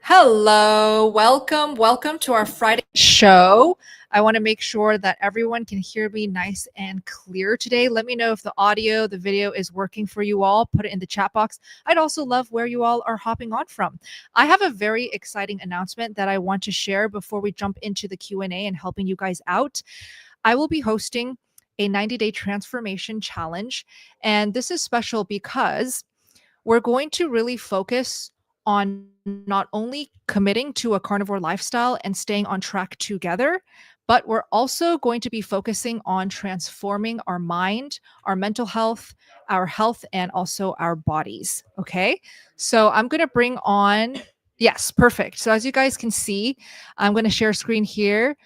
Hello, welcome to our Friday show. I want to make sure that everyone can hear me nice and clear today. Let me know if the audio, the video is working for you all. Put it in the chat box. I'd also love where you all are hopping on from. I have a very exciting announcement that I want to share before we jump into the Q&A and helping you guys out. I will be hosting a 90-day transformation challenge, and this is special because we're going to really focus on not only committing to a carnivore lifestyle and staying on track together, but we're also going to be focusing on transforming our mind, our mental health, and also our bodies. Okay. So I'm going to bring on, yes, perfect. So as you guys can see, I'm going to share screen here.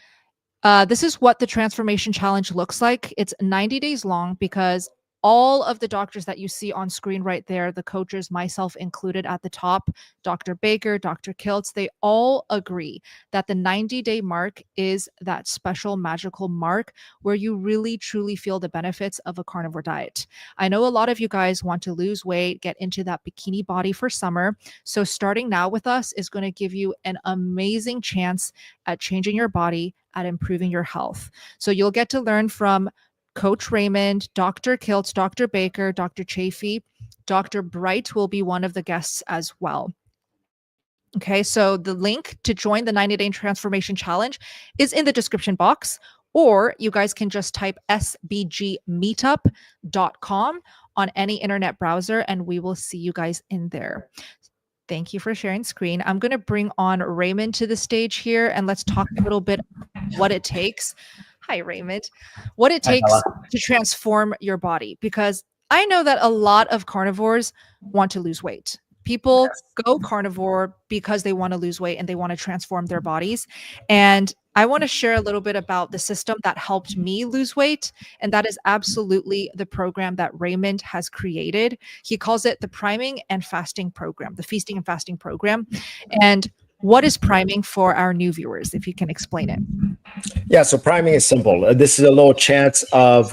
This is what the transformation challenge looks like. It's 90 days long because all of the doctors that you see on screen right there, the coaches, myself included at the top, Dr. Baker, Dr. Kiltz, they all agree that the 90-day mark is that special magical mark where you really truly feel the benefits of a carnivore diet. I know a lot of you guys want to lose weight, get into that bikini body for summer. So starting now with us is going to give you an amazing chance at changing your body, at improving your health. So you'll get to learn from Coach Raymond, Dr. Kiltz, Dr. Baker, Dr. Chafee. Dr. Bright will be one of the guests as well. Okay, so the link to join the 90-day transformation challenge is in the description box, or you guys can just type sbgmeetup.com on any internet browser, and we will see you guys in there. Thank you for sharing screen. I'm going to bring on Raymond to the stage here, and let's talk a little bit what it takes. Hi, Raymond. What it Hi, takes Bella. to transform your body, because I know that a lot of carnivores want to lose weight. People go carnivore because they want to lose weight and they want to transform their bodies. And I want to share a little bit about the system that helped me lose weight. And that is absolutely the program that Raymond has created. He calls it the priming and fasting program, the feasting and fasting program. And what is priming for our new viewers, if you can explain it? Yeah, so priming is simple. This is a little chance of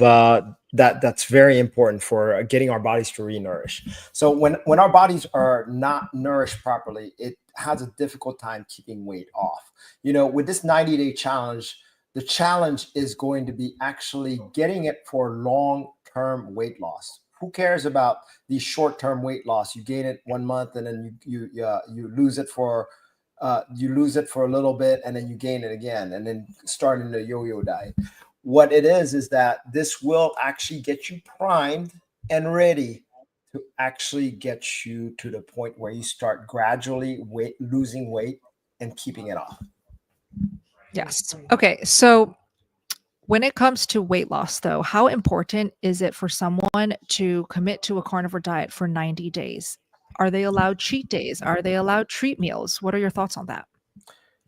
that's very important for getting our bodies to re-nourish. So when our bodies are not nourished properly, it has a difficult time keeping weight off. You know, with this 90-day challenge, the challenge is going to be actually getting it for long-term weight loss. Who cares about the short-term weight loss? You gain it 1 month and then you lose it for a little bit and then you gain it again and then starting the yo-yo diet. What it is that this will actually get you primed and ready to actually get you to the point where you start gradually losing weight and keeping it off. Yes. Okay. So when it comes to weight loss, though, how important is it for someone to commit to a carnivore diet for 90 days? Are they allowed cheat days? Are they allowed treat meals? What are your thoughts on that?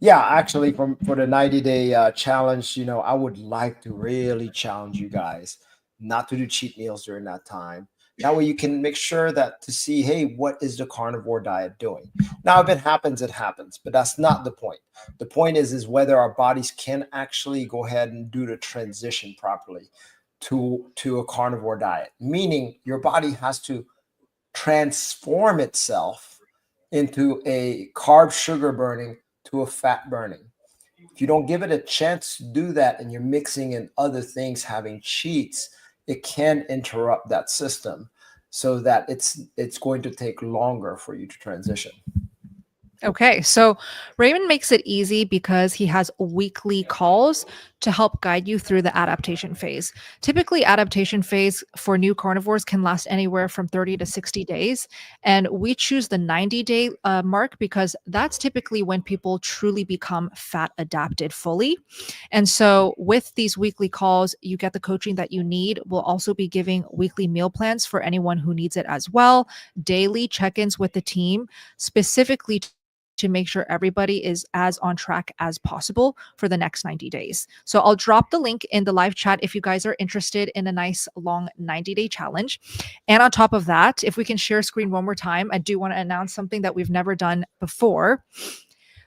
Yeah, actually, for the 90-day challenge, you know, I would like to really challenge you guys not to do cheat meals during that time. That way you can make sure that to see, hey, what is the carnivore diet doing? Now, if it happens, it happens, but that's not the point. The point is whether our bodies can actually go ahead and do the transition properly to a carnivore diet, meaning your body has to transform itself into a carb sugar burning to a fat burning. If you don't give it a chance to do that and you're mixing in other things, having cheats, it can interrupt that system so that it's going to take longer for you to transition. Okay, so Raymond makes it easy because he has weekly calls to help guide you through the adaptation phase. Typically, adaptation phase for new carnivores can last anywhere from 30 to 60 days. And we choose the 90-day mark because that's typically when people truly become fat adapted fully. And so with these weekly calls, you get the coaching that you need. We'll also be giving weekly meal plans for anyone who needs it as well, daily check-ins with the team, specifically to make sure everybody is as on track as possible for the next 90 days. So I'll drop the link in the live chat if you guys are interested in a nice long 90-day challenge. And on top of that, if we can share screen one more time, I do want to announce something that we've never done before.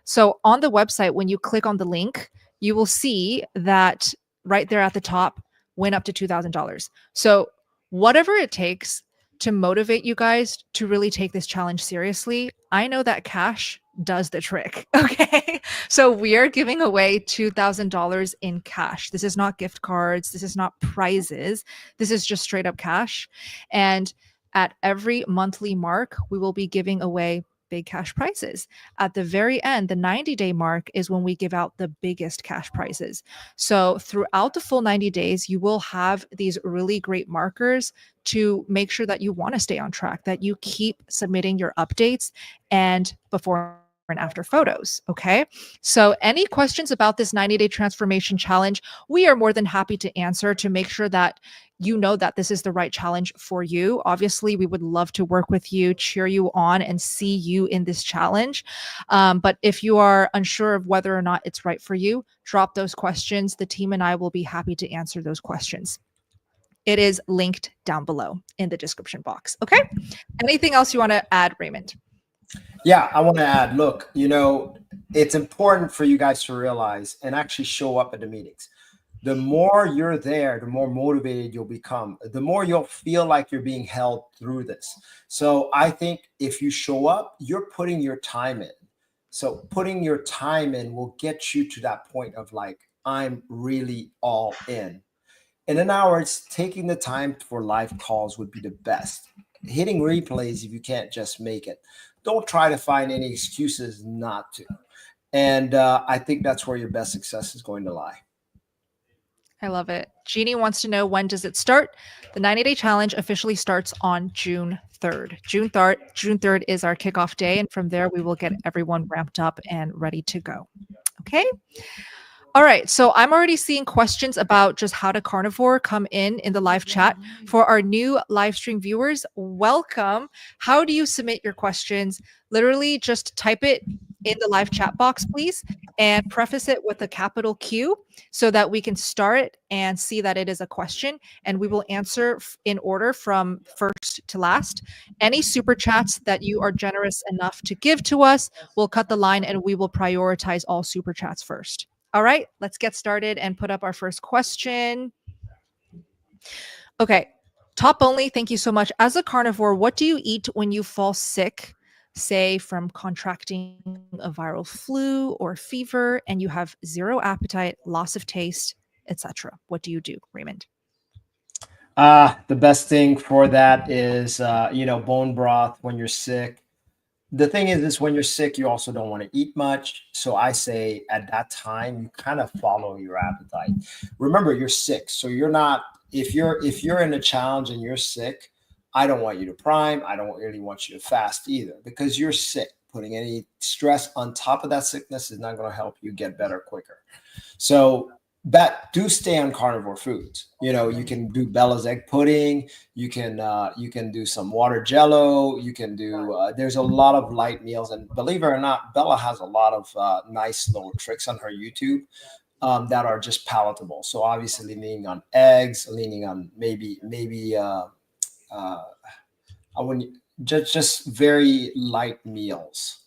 So on the website, when you click on the link, you will see that right there at the top, win up to $2,000. So whatever it takes to motivate you guys to really take this challenge seriously, I know that cash does the trick. Okay. So we are giving away $2,000 in cash. This is not gift cards. This is not prizes. This is just straight up cash. And at every monthly mark, we will be giving away big cash prizes. At the very end, the 90-day mark is when we give out the biggest cash prizes. So throughout the full 90 days, you will have these really great markers to make sure that you want to stay on track, that you keep submitting your updates and before and after photos. Okay. So, any questions about this 90-day transformation challenge, we are more than happy to answer to make sure that you know that this is the right challenge for you. Obviously, we would love to work with you, cheer you on, and see you in this challenge. But if you are unsure of whether or not it's right for you, drop those questions. The team and I will be happy to answer those questions. It is linked down below in the description box. Okay. Anything else you want to add, Raymond? Yeah, I want to add, look, it's important for you guys to realize and actually show up at the meetings. The more you're there, the more motivated you'll become, the more you'll feel like you're being held through this. So I think if you show up, you're putting your time in. So putting your time in will get you to that point of like, I'm really all in. In an hour, it's taking the time for live calls would be the best. Hitting replays if you can't just make it. Don't try to find any excuses not to. And I think that's where your best success is going to lie. I love it. Jeannie wants to know, when does it start? The 90-day challenge officially starts on June 3rd. June 3rd is our kickoff day. And from there, we will get everyone ramped up and ready to go. Okay. All right. So I'm already seeing questions about just how to carnivore come in the live chat. For our new live stream viewers, welcome. How do you submit your questions? Literally just type it in the live chat box, please, and preface it with a capital Q so that we can start and see that it is a question, and we will answer in order from first to last. Any super chats that you are generous enough to give to us, we'll cut the line and we will prioritize all super chats first. All right, let's get started and put up our first question. Okay, top only, thank you so much. As a carnivore, what do you eat when you fall sick, say from contracting a viral flu or fever, and you have zero appetite, loss of taste, etc.? What do you do, Raymond? The best thing for that is, bone broth when you're sick. The thing is when you're sick, you also don't want to eat much. So I say at that time, you kind of follow your appetite. Remember, you're sick. So you're not, if you're in a challenge and you're sick, I don't want you to prime. I don't really want you to fast either because you're sick. Putting any stress on top of that sickness is not going to help you get better quicker. So but do stay on carnivore foods. You can do Bella's egg pudding. You can do some water jello. You can do. There's a lot of light meals, and believe it or not, Bella has a lot of nice little tricks on her YouTube that are just palatable. So obviously, leaning on eggs, leaning on maybe I wouldn't just very light meals.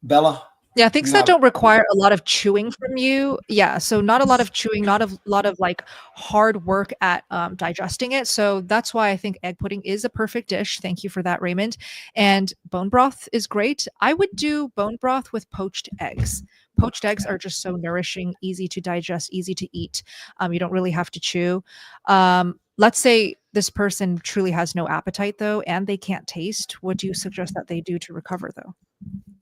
Bella, Yeah, things you that have. don't require a lot of chewing from you. Yeah, so not a lot of chewing, not a lot of like hard work at digesting it. So that's why I think egg pudding is a perfect dish. Thank you for that, Raymond. And bone broth is great. I would do bone broth with poached eggs. Poached eggs are just so nourishing, easy to digest, easy to eat. You don't really have to chew. Let's say this person truly has no appetite though, and they can't taste. What do you suggest that they do to recover though?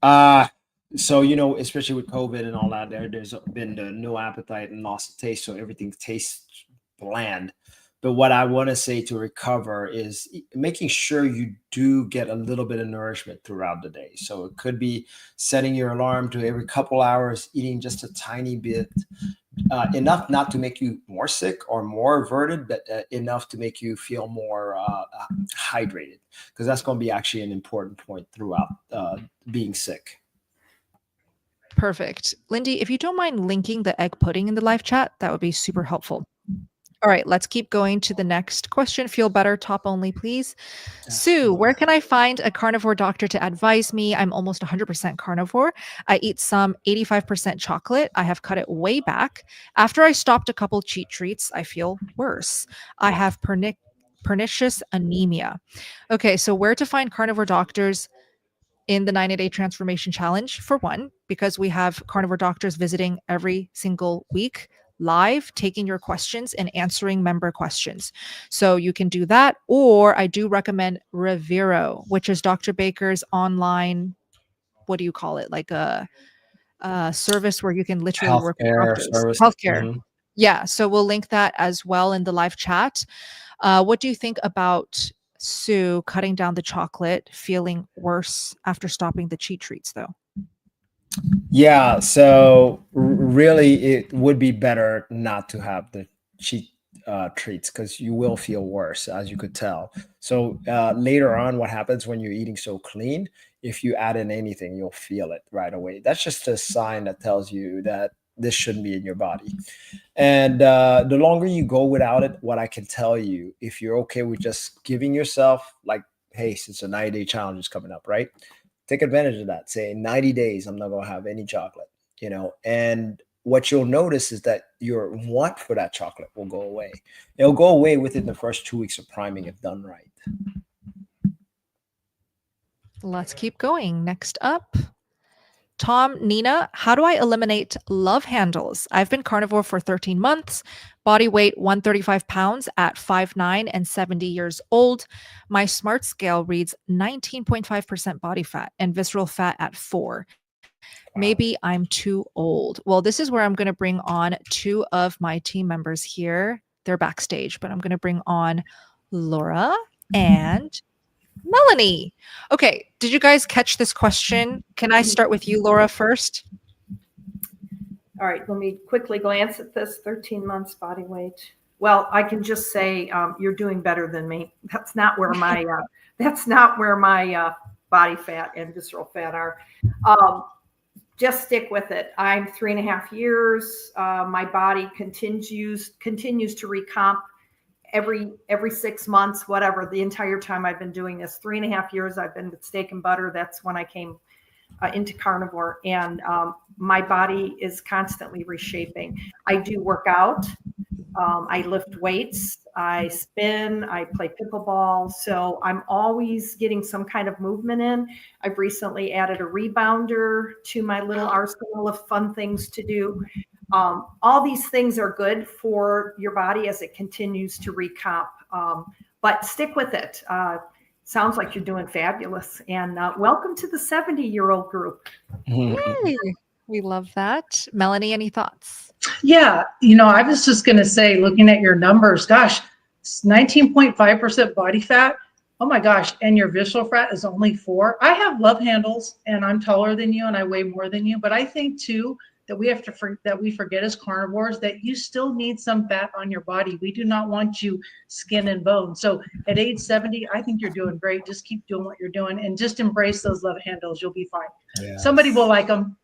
Uh so especially with COVID and all that, there's been the no appetite and loss of taste, so everything tastes bland. But what I want to say to recover is making sure you do get a little bit of nourishment throughout the day. So it could be setting your alarm to every couple hours, eating just a tiny bit, enough not to make you more sick or more averted, but enough to make you feel more hydrated, because that's going to be actually an important point throughout being sick. Perfect. Lindy, if you don't mind linking the egg pudding in the live chat, that would be super helpful. All right, let's keep going to the next question. Feel better, top only, please. Sue, where can I find a carnivore doctor to advise me? I'm almost 100% carnivore. I eat some 85% chocolate. I have cut it way back. After I stopped a couple cheat treats, I feel worse. I have pernicious anemia. Okay, so where to find carnivore doctors in the 90-day transformation challenge? For one, because we have carnivore doctors visiting every single week live, taking your questions and answering member questions. So you can do that. Or I do recommend Revero, which is Dr. Baker's online, what do you call it? Like a service where you can literally work with Healthcare doctors. service. Healthcare. Yeah. So we'll link that as well in the live chat. What do you think about Sue cutting down the chocolate, feeling worse after stopping the cheat treats, though? Yeah, so really, it would be better not to have the cheat treats because you will feel worse, as you could tell. So later on, what happens when you're eating so clean? If you add in anything, you'll feel it right away. That's just a sign that tells you that this shouldn't be in your body. And the longer you go without it, what I can tell you, if you're okay with just giving yourself, like, hey, since a 90-day challenge is coming up, right? Take advantage of that. Say 90 days, I'm not going to have any chocolate, and what you'll notice is that your want for that chocolate will go away. It'll go away within the first 2 weeks of priming if done right. Let's keep going. Next up, Tom, Nina, how do I eliminate love handles? I've been carnivore for 13 months, body weight 135 pounds at 5'9" and 70 years old. My smart scale reads 19.5% body fat and visceral fat at 4. Maybe I'm too old. Well, this is where I'm going to bring on two of my team members here. They're backstage, but I'm going to bring on Laura and Melanie. Okay, did you guys catch this question? Can I start with you, Laura, first? All right, let me quickly glance at this 13 months body weight. Well, I can just say you're doing better than me. That's not where my body fat and visceral fat are. Just stick with it. I'm 3.5 years. My body continues to recomp every 6 months, whatever. The entire time I've been doing this, 3.5 years, I've been with steak and butter. That's when I came into carnivore, and my body is constantly reshaping. I do work out. I lift weights. I spin. I play pickleball. So I'm always getting some kind of movement in. I've recently added a rebounder to my little arsenal of fun things to do. All these things are good for your body as it continues to recomp. But stick with it. Sounds like you're doing fabulous. And welcome to the 70-year-old group. Yay. We love that. Melanie, any thoughts? Yeah, I was just going to say, looking at your numbers, gosh, 19.5% body fat. Oh my gosh. And your visceral fat is only 4. I have love handles and I'm taller than you and I weigh more than you. But I think too, that we forget as carnivores that you still need some fat on your body. We do not want you skin and bone. So at age 70, I think you're doing great. Just keep doing what you're doing and just embrace those love handles. You'll be fine. Yes. Somebody will like them.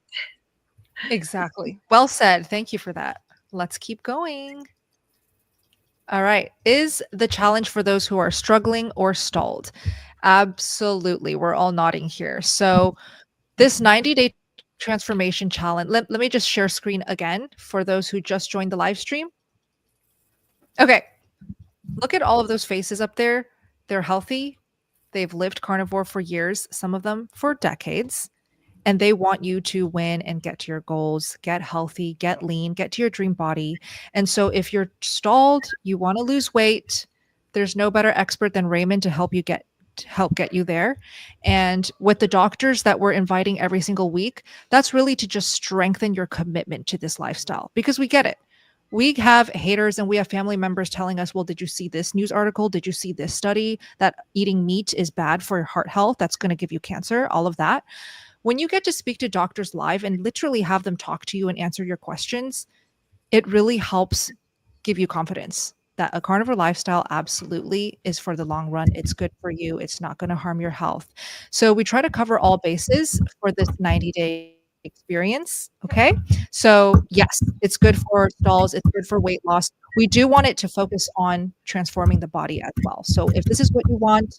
Exactly. Well said. Thank you for that. Let's keep going. All right. Is the challenge for those who are struggling or stalled? Absolutely. We're all nodding here. So this 90-day transformation challenge, let me just share screen again for those who just joined the live stream. Okay. Look at all of those faces up there. They're healthy. They've lived carnivore for years, some of them for decades. And they want you to win and get to your goals, get healthy, get lean, get to your dream body. And so if you're stalled, you want to lose weight, there's no better expert than Raymond to help get you there. And with the doctors that we're inviting every single week, that's really to just strengthen your commitment to this lifestyle, because we get it. We have haters and we have family members telling us, well, did you see this news article? Did you see this study that eating meat is bad for your heart health? That's going to give you cancer, all of that. When you get to speak to doctors live and literally have them talk to you and answer your questions, it really helps give you confidence that a carnivore lifestyle absolutely is for the long run. It's good for you. It's not going to harm your health. So we try to cover all bases for this 90-day experience. Okay. So yes, it's good for stalls. It's good for weight loss. We do want it to focus on transforming the body as well. So if this is what you want,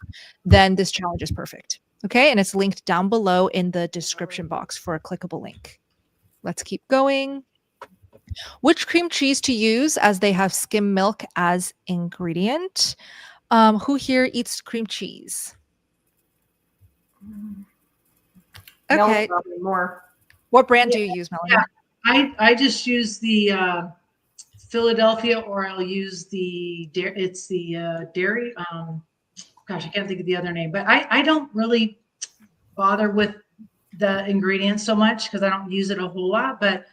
then this challenge is perfect. Okay. And it's linked down below in the description box for a clickable link. Let's keep going. Which cream cheese to use, as they have skim milk as ingredient? Who here eats cream cheese? Mel's Okay. probably more. What brand do Yeah, you use, Melanie? I just use the Philadelphia, or I'll use the it's the dairy. Gosh, I can't think of the other name, but I don't really bother with the ingredients so much because I don't use it a whole lot. But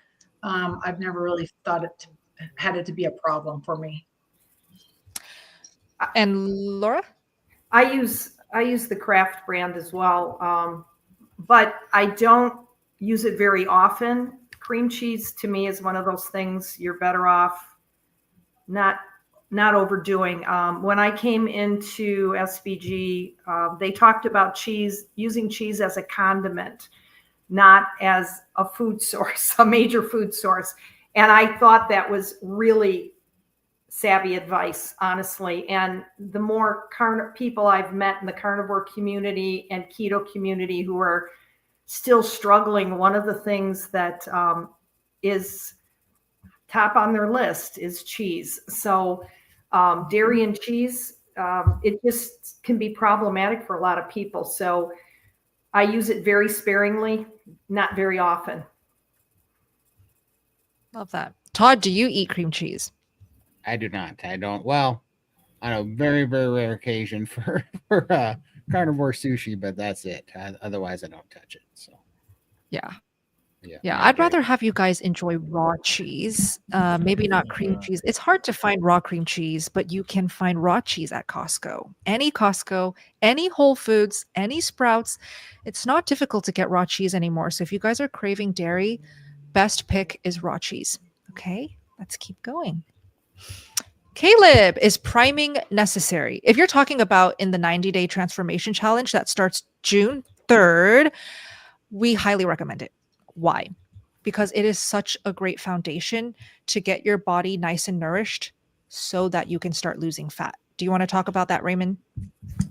I've never really had it to be a problem for me. And Laura? I use the Kraft brand as well, but I don't use it very often. Cream cheese to me is one of those things you're better off not overdoing. When I came into SBG, they talked about using cheese as a condiment, not as a food source, a major food source. And I thought that was really savvy advice, honestly. And the more people I've met in the carnivore community and keto community who are still struggling, one of the things that is top on their list is cheese. So dairy and cheese, it just can be problematic for a lot of people. So I use it very sparingly, not very often. Love that. Todd, do you eat cream cheese? I do not. I don't. Well, on a very, very rare occasion for carnivore sushi, but that's it. Otherwise, I don't touch it. So Yeah. yeah, Yeah, not I'd very. rather have you guys enjoy raw cheese. Maybe not cream cheese. It's hard to find raw cream cheese, but you can find raw cheese at Costco, any Whole Foods, any Sprouts. It's not difficult to get raw cheese anymore. So if you guys are craving dairy, best pick is raw cheese. Okay, let's keep going. Caleb, is priming necessary? If you're talking about in the 90-day transformation challenge that starts June 3rd, we highly recommend it. Why? Because it is such a great foundation to get your body nice and nourished so that you can start losing fat. Do you want to talk about that, Raymond?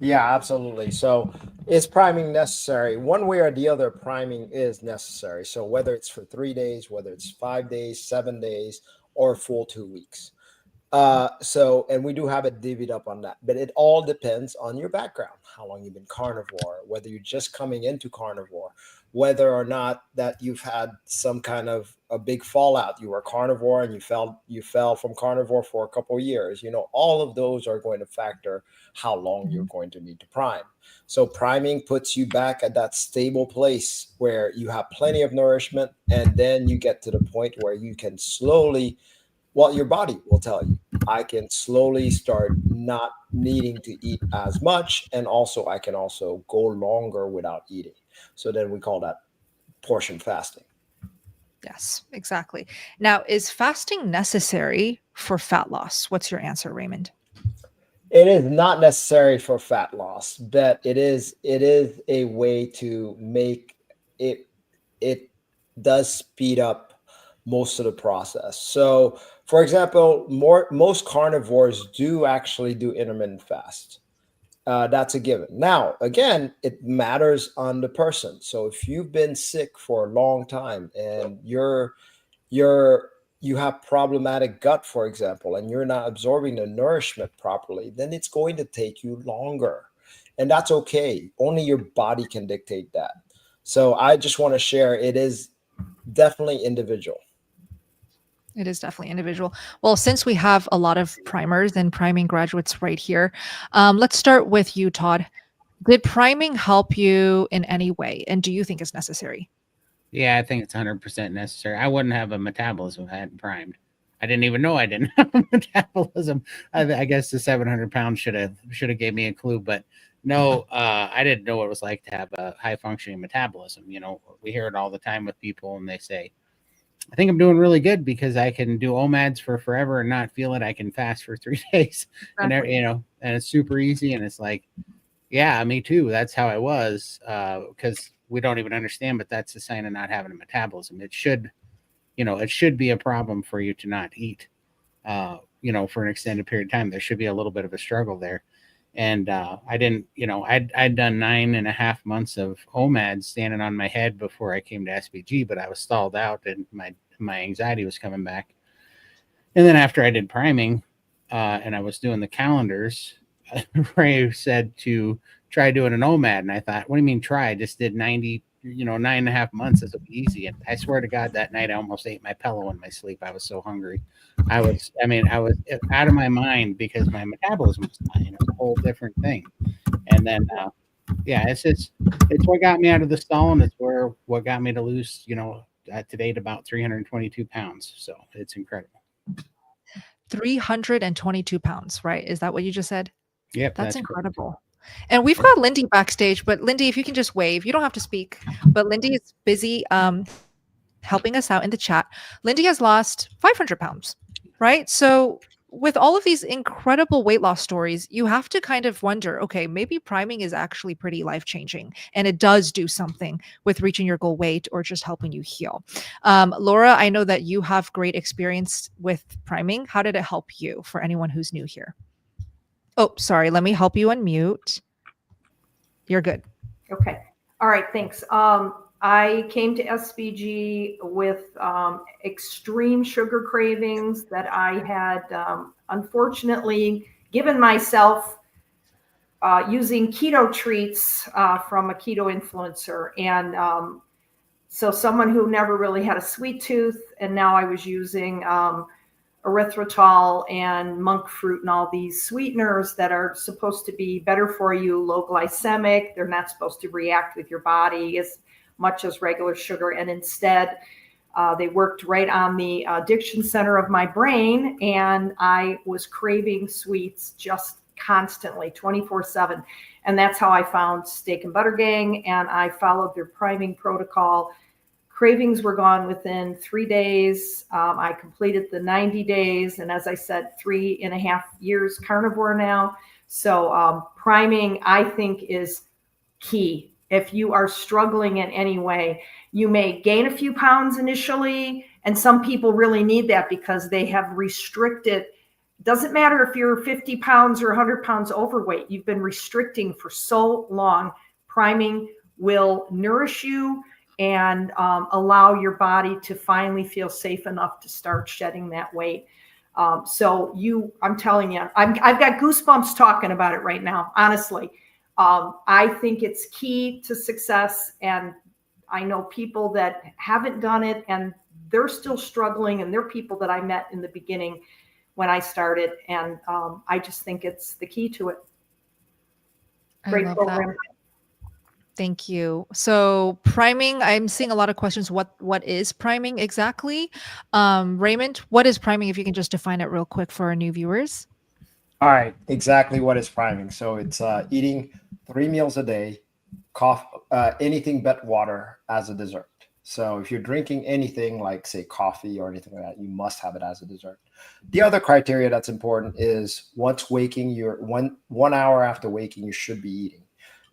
Yeah, absolutely. So is priming necessary? One way or the other, priming is necessary. So whether it's for 3 days, whether it's 5 days, 7 days, or a full 2 weeks. And we do have it divvied up on that, but it all depends on your background, how long you've been carnivore, whether you're just coming into carnivore, whether or not that you've had some kind of a big fallout. You were carnivore and you fell from carnivore for a couple of years. All of those are going to factor how long you're going to need to prime. So priming puts you back at that stable place where you have plenty of nourishment, and then you get to the point where you can slowly, your body will tell you, I can slowly start not needing to eat as much. And also, I can also go longer without eating. So then we call that portion fasting. Yes, exactly. Now, is fasting necessary for fat loss? What's your answer, Raymond? It is not necessary for fat loss, but it is a way to make it. It does speed up most of the process. So, for example, most carnivores do actually do intermittent fast. That's a given. Now, again, it matters on the person. So, if you've been sick for a long time and you're you have problematic gut, for example, and you're not absorbing the nourishment properly, then it's going to take you longer. And that's okay. Only your body can dictate that. So I just want to share, it is definitely individual. It is definitely individual. Well, since we have a lot of primers and priming graduates right here, let's start with you, Todd. Did priming help you in any way? And do you think it's necessary? Yeah, I think it's 100% necessary. I wouldn't have a metabolism if I hadn't primed. I didn't even know I didn't have a metabolism. I guess the 700 pounds should have gave me a clue, but no, I didn't know what it was like to have a high functioning metabolism. We hear it all the time with people, and they say, I think I'm doing really good because I can do OMADs for forever and not feel it. I can fast for 3 days, Exactly. and it's super easy. And it's like, yeah, me too. That's how I was, because we don't even understand, but that's a sign of not having a metabolism. It should be a problem for you to not eat, for an extended period of time. There should be a little bit of a struggle there. And I didn't, I'd done 9.5 months of OMAD standing on my head before I came to SBG, but I was stalled out and my anxiety was coming back. And then after I did priming and I was doing the calendars, Ray said to try doing an OMAD, and I thought, what do you mean try? I just did 90, 9.5 months. This will be easy. And I swear to God, that night I almost ate my pillow in my sleep. I was so hungry. I was out of my mind because my metabolism was dying. It was a whole different thing. And then, it's what got me out of the stall, and it's what got me to lose, to date about 322 pounds. So it's incredible. 322 pounds, right? Is that what you just said? Yep. That's incredible. And we've got Lindy backstage, but Lindy, if you can just wave, you don't have to speak, but Lindy is busy helping us out in the chat. Lindy has lost 500 pounds, right? So with all of these incredible weight loss stories, you have to kind of wonder, okay, maybe priming is actually pretty life-changing, and it does do something with reaching your goal weight or just helping you heal. Laura, I know that you have great experience with priming. How did it help you, for anyone who's new here? Oh, sorry. Let me help you unmute. You're good. Okay. All right. Thanks. I came to SBG with extreme sugar cravings that I had unfortunately given myself using keto treats from a keto influencer. And so someone who never really had a sweet tooth, and now I was using erythritol and monk fruit and all these sweeteners that are supposed to be better for you, low glycemic. They're not supposed to react with your body as much as regular sugar. And instead, they worked right on the addiction center of my brain. And I was craving sweets just constantly, 24/7. And that's how I found Steak and Butter Gang. And I followed their priming protocol. Cravings were gone within 3 days. I completed the 90 days. And as I said, 3.5 years carnivore now. So priming, I think, is key. If you are struggling in any way, you may gain a few pounds initially. And some people really need that because they have restricted. Doesn't matter if you're 50 pounds or 100 pounds overweight. You've been restricting for so long. Priming will nourish you and allow your body to finally feel safe enough to start shedding that weight. I'm telling you, I've got goosebumps talking about it right now, honestly. I think it's key to success. And I know people that haven't done it and they're still struggling. And they're people that I met in the beginning when I started. And I just think it's the key to it. Great program. That. Thank you. So priming, I'm seeing a lot of questions. What is priming exactly? Raymond, what is priming? If you can just define it real quick for our new viewers. All right, exactly what is priming. So it's eating 3 meals a day, anything but water as a dessert. So if you're drinking anything like, say, coffee or anything like that, you must have it as a dessert. The other criteria that's important is once waking, you're 1 hour after waking, you should be eating.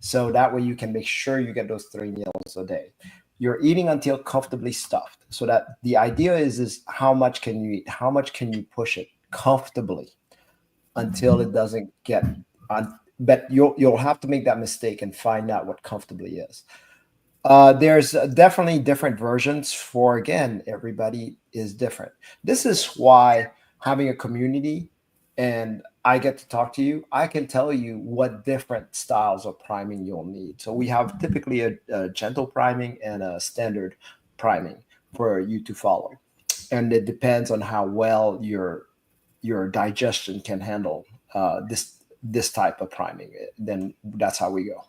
So that way you can make sure you get those 3 meals a day. You're eating until comfortably stuffed. So that the idea is how much can you eat? How much can you push it comfortably until it doesn't get on? But you'll have to make that mistake and find out what comfortably is. There's definitely different versions for, again, everybody is different. This is why having a community and I get to talk to you, I can tell you what different styles of priming you'll need. So we have typically a gentle priming and a standard priming for you to follow. And it depends on how well your digestion can handle this type of priming. Then that's how we go.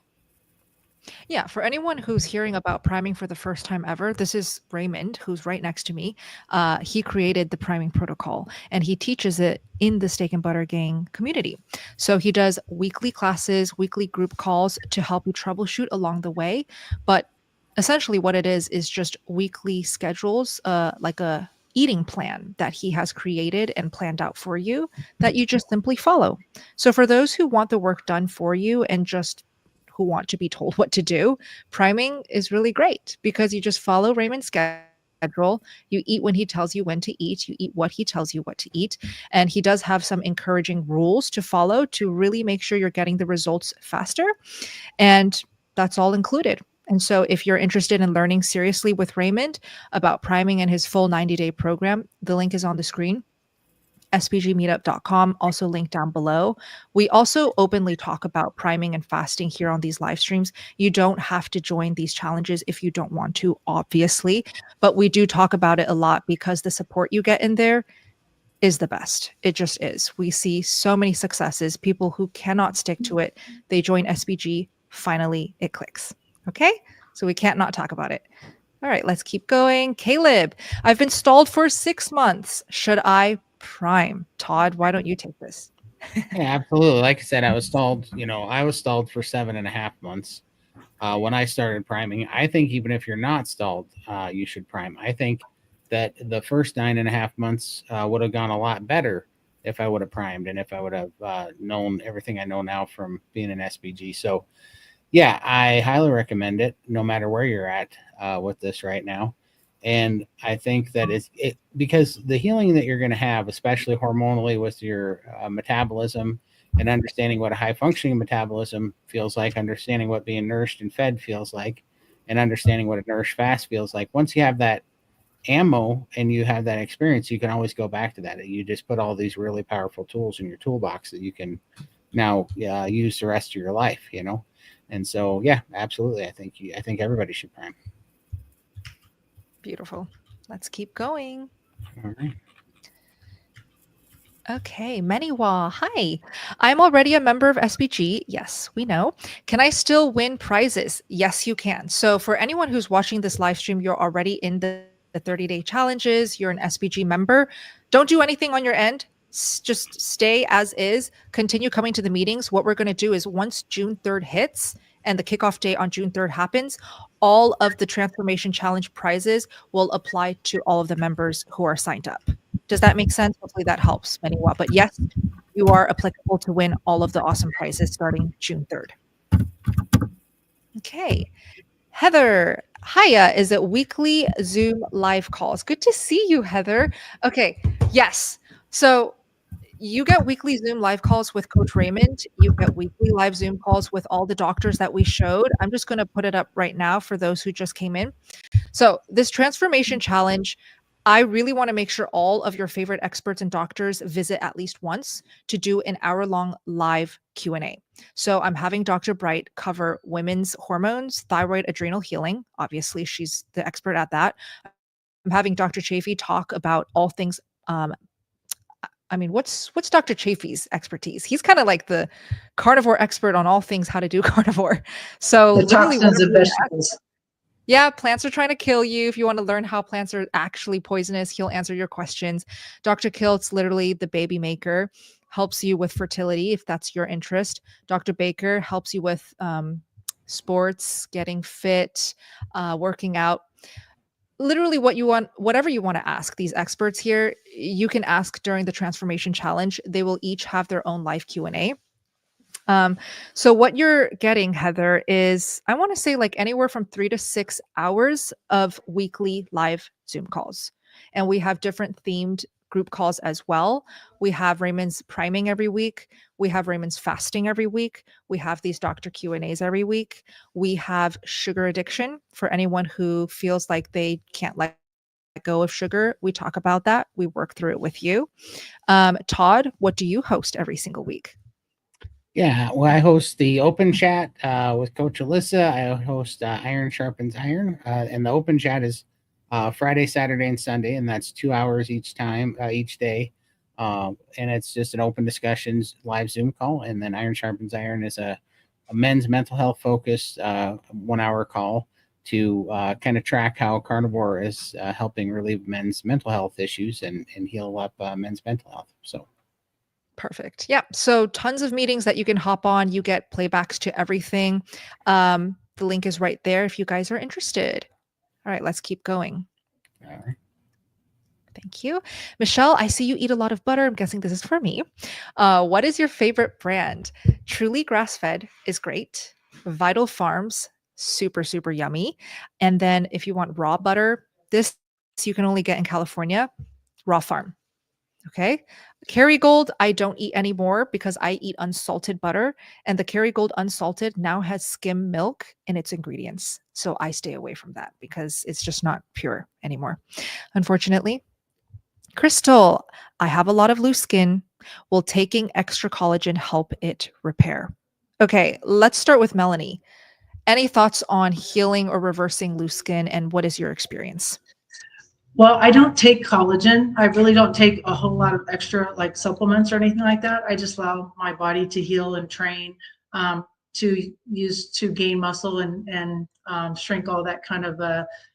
Yeah, for anyone who's hearing about priming for the first time ever, this is Raymond, who's right next to me. He created the priming protocol and he teaches it in the Steak and Butter Gang community. So he does weekly classes, weekly group calls to help you troubleshoot along the way. But essentially what it is just weekly schedules, like a eating plan that he has created and planned out for you that you just simply follow. So for those who want the work done for you and just who want to be told what to do, priming is really great because you just follow Raymond's schedule. You eat when he tells you when to eat. You eat what he tells you what to eat. And he does have some encouraging rules to follow to really make sure you're getting the results faster. And that's all included. And so if you're interested in learning seriously with Raymond about priming and his full 90-day program, the link is on the screen. sbgmeetup.com, also linked down below. We also openly talk about priming and fasting here on these live streams. You don't have to join these challenges if you don't want to, obviously, but we do talk about it a lot because the support you get in there is the best. It just is. We see so many successes, people who cannot stick to it. They join SBG, finally it clicks. Okay? So we can't not talk about it. All right, let's keep going. Caleb, I've been stalled for 6 months. Should I prime? Todd, why don't you take this? Yeah, absolutely. Like I said, I was stalled, I was stalled for 7.5 months when I started priming. I think even if you're not stalled, you should prime. I think that the first 9.5 months would have gone a lot better if I would have primed and if I would have known everything I know now from being an SBG. So, yeah, I highly recommend it no matter where you're at with this right now. And I think that it because the healing that you're going to have, especially hormonally with your metabolism and understanding what a high functioning metabolism feels like, understanding what being nourished and fed feels like, and understanding what a nourished fast feels like. Once you have that ammo and you have that experience, you can always go back to that. You just put all these really powerful tools in your toolbox that you can now use the rest of your life, And so, yeah, absolutely. I think everybody should prime. Beautiful. Let's keep going. All right. Okay, Maniwa, hi. I'm already a member of SBG. Yes, we know. Can I still win prizes? Yes, you can. So for anyone who's watching this live stream, you're already in the 30-day challenges, you're an SBG member. Don't do anything on your end. Just stay as is. Continue coming to the meetings. What we're going to do is once June 3rd hits and the kickoff date on June 3rd happens, all of the Transformation Challenge prizes will apply to all of the members who are signed up. Does that make sense? Hopefully that helps, Maniwa. But yes, you are applicable to win all of the awesome prizes starting June 3rd. Okay. Heather, hiya. Is it weekly Zoom live calls? Good to see you, Heather. Okay. Yes. So you get weekly Zoom live calls with Coach Raymond. You get weekly live Zoom calls with all the doctors that we showed. I'm just going to put it up right now for those who just came in. So this transformation challenge, I really want to make sure all of your favorite experts and doctors visit at least once to do an hour-long live Q&A. So I'm having Dr. Bright cover women's hormones, thyroid, adrenal healing. Obviously, she's the expert at that. I'm having Dr. Chafee talk about all things. What's Dr. Chafee's expertise? He's kind of like the carnivore expert on all things how to do carnivore. So The literally, toxins of vegetables. yeah, plants are trying to kill you. If you want to learn how plants are actually poisonous, he'll answer your questions. Dr. Kilt's literally the baby maker, helps you with fertility if that's your interest. Dr. Baker helps you with sports, getting fit, working out. Literally what you want, whatever you want to ask these experts here, you can ask during the Transformation Challenge. They will each have their own live Q&A. So what you're getting, Heather, is I want to say like anywhere from 3 to 6 hours of weekly live Zoom calls. And we have different themed group calls as well. We have Raymond's priming every week. We have Raymond's fasting every week. We have these doctor Q&As every week. We have sugar addiction for anyone who feels like they can't let go of sugar. We talk about that. We work through it with you. Todd, what do you host every single week? Yeah, well, I host the open chat with Coach Alyssa. I host Iron Sharpens Iron, and the open chat is Friday, Saturday, and Sunday, and that's 2 hours each day. And it's just an open discussions live Zoom call. And then Iron Sharpens Iron is a men's mental health focused 1 hour call to kind of track how carnivore is helping relieve men's mental health issues and heal up men's mental health. So. Perfect. Yeah. So tons of meetings that you can hop on. You get playbacks to everything. The link is right there if you guys are interested. All right, let's keep going. All right. Thank you. Michelle, I see you eat a lot of butter. I'm guessing this is for me. What is your favorite brand? Truly Grass-Fed is great. Vital Farms, super, super yummy. And then if you want raw butter, this you can only get in California, Raw Farm. Okay. Kerrygold, I don't eat anymore because I eat unsalted butter. And the Kerrygold unsalted now has skim milk in its ingredients. So I stay away from that because it's just not pure anymore, unfortunately. Crystal, I have a lot of loose skin. Will taking extra collagen help it repair? Okay, let's start with Melanie. Any thoughts on healing or reversing loose skin, and what is your experience? Well, I don't take collagen. I really don't take a whole lot of extra like supplements or anything like that. I just allow my body to heal and train, to use to gain muscle and shrink all that kind of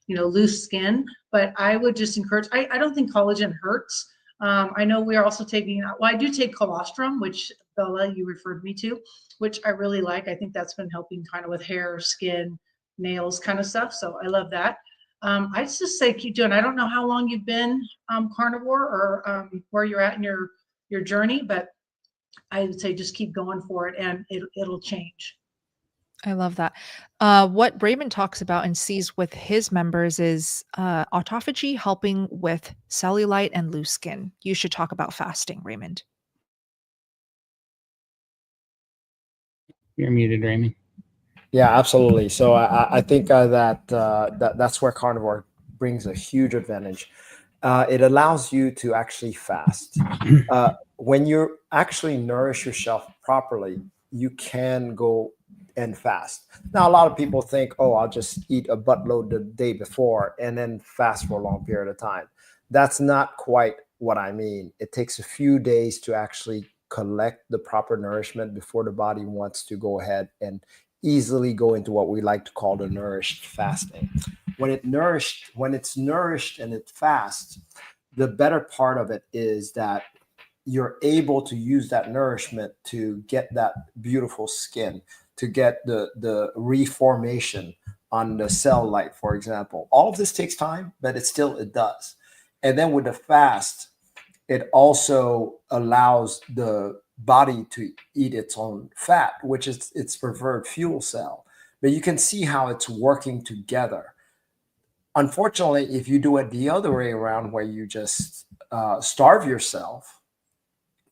loose skin. But I would just encourage. I don't think collagen hurts. I know we are also taking. Well, I do take colostrum, which Bella you referred me to, which I really like. I think that's been helping kind of with hair, skin, nails, kind of stuff. So I love that. I'd just say keep doing. I don't know how long you've been carnivore or where you're at in your journey, but I would say just keep going for it, and it'll change. I love that. What Raymond talks about and sees with his members is autophagy helping with cellulite and loose skin. You should talk about fasting, Raymond. You're muted, Raymond. Yeah, absolutely. So I think that's where carnivore brings a huge advantage. It allows you to actually fast. When you actually nourish yourself properly, you can go and fast. Now, a lot of people think, oh, I'll just eat a buttload the day before and then fast for a long period of time. That's not quite what I mean. It takes a few days to actually collect the proper nourishment before the body wants to go ahead and easily go into what we like to call the nourished fasting. When it's nourished and it fasts, the better part of it is that you're able to use that nourishment to get that beautiful skin, to get the reformation on the cell light, for example. All of this takes time, but it does. And then with the fast, it also allows the body to eat its own fat, which is its preferred fuel cell. But you can see how it's working together. Unfortunately, if you do it the other way around, where you just starve yourself,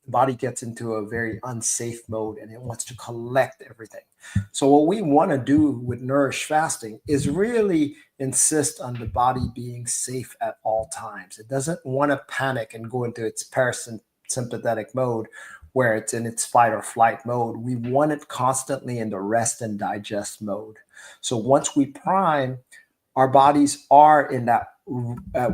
the body gets into a very unsafe mode and it wants to collect everything. So what we want to do with nourish fasting is really insist on the body being safe at all times. It doesn't want to panic and go into its parasympathetic mode where it's in its fight or flight mode. We want it constantly in the rest and digest mode. So once we prime, our bodies are in that,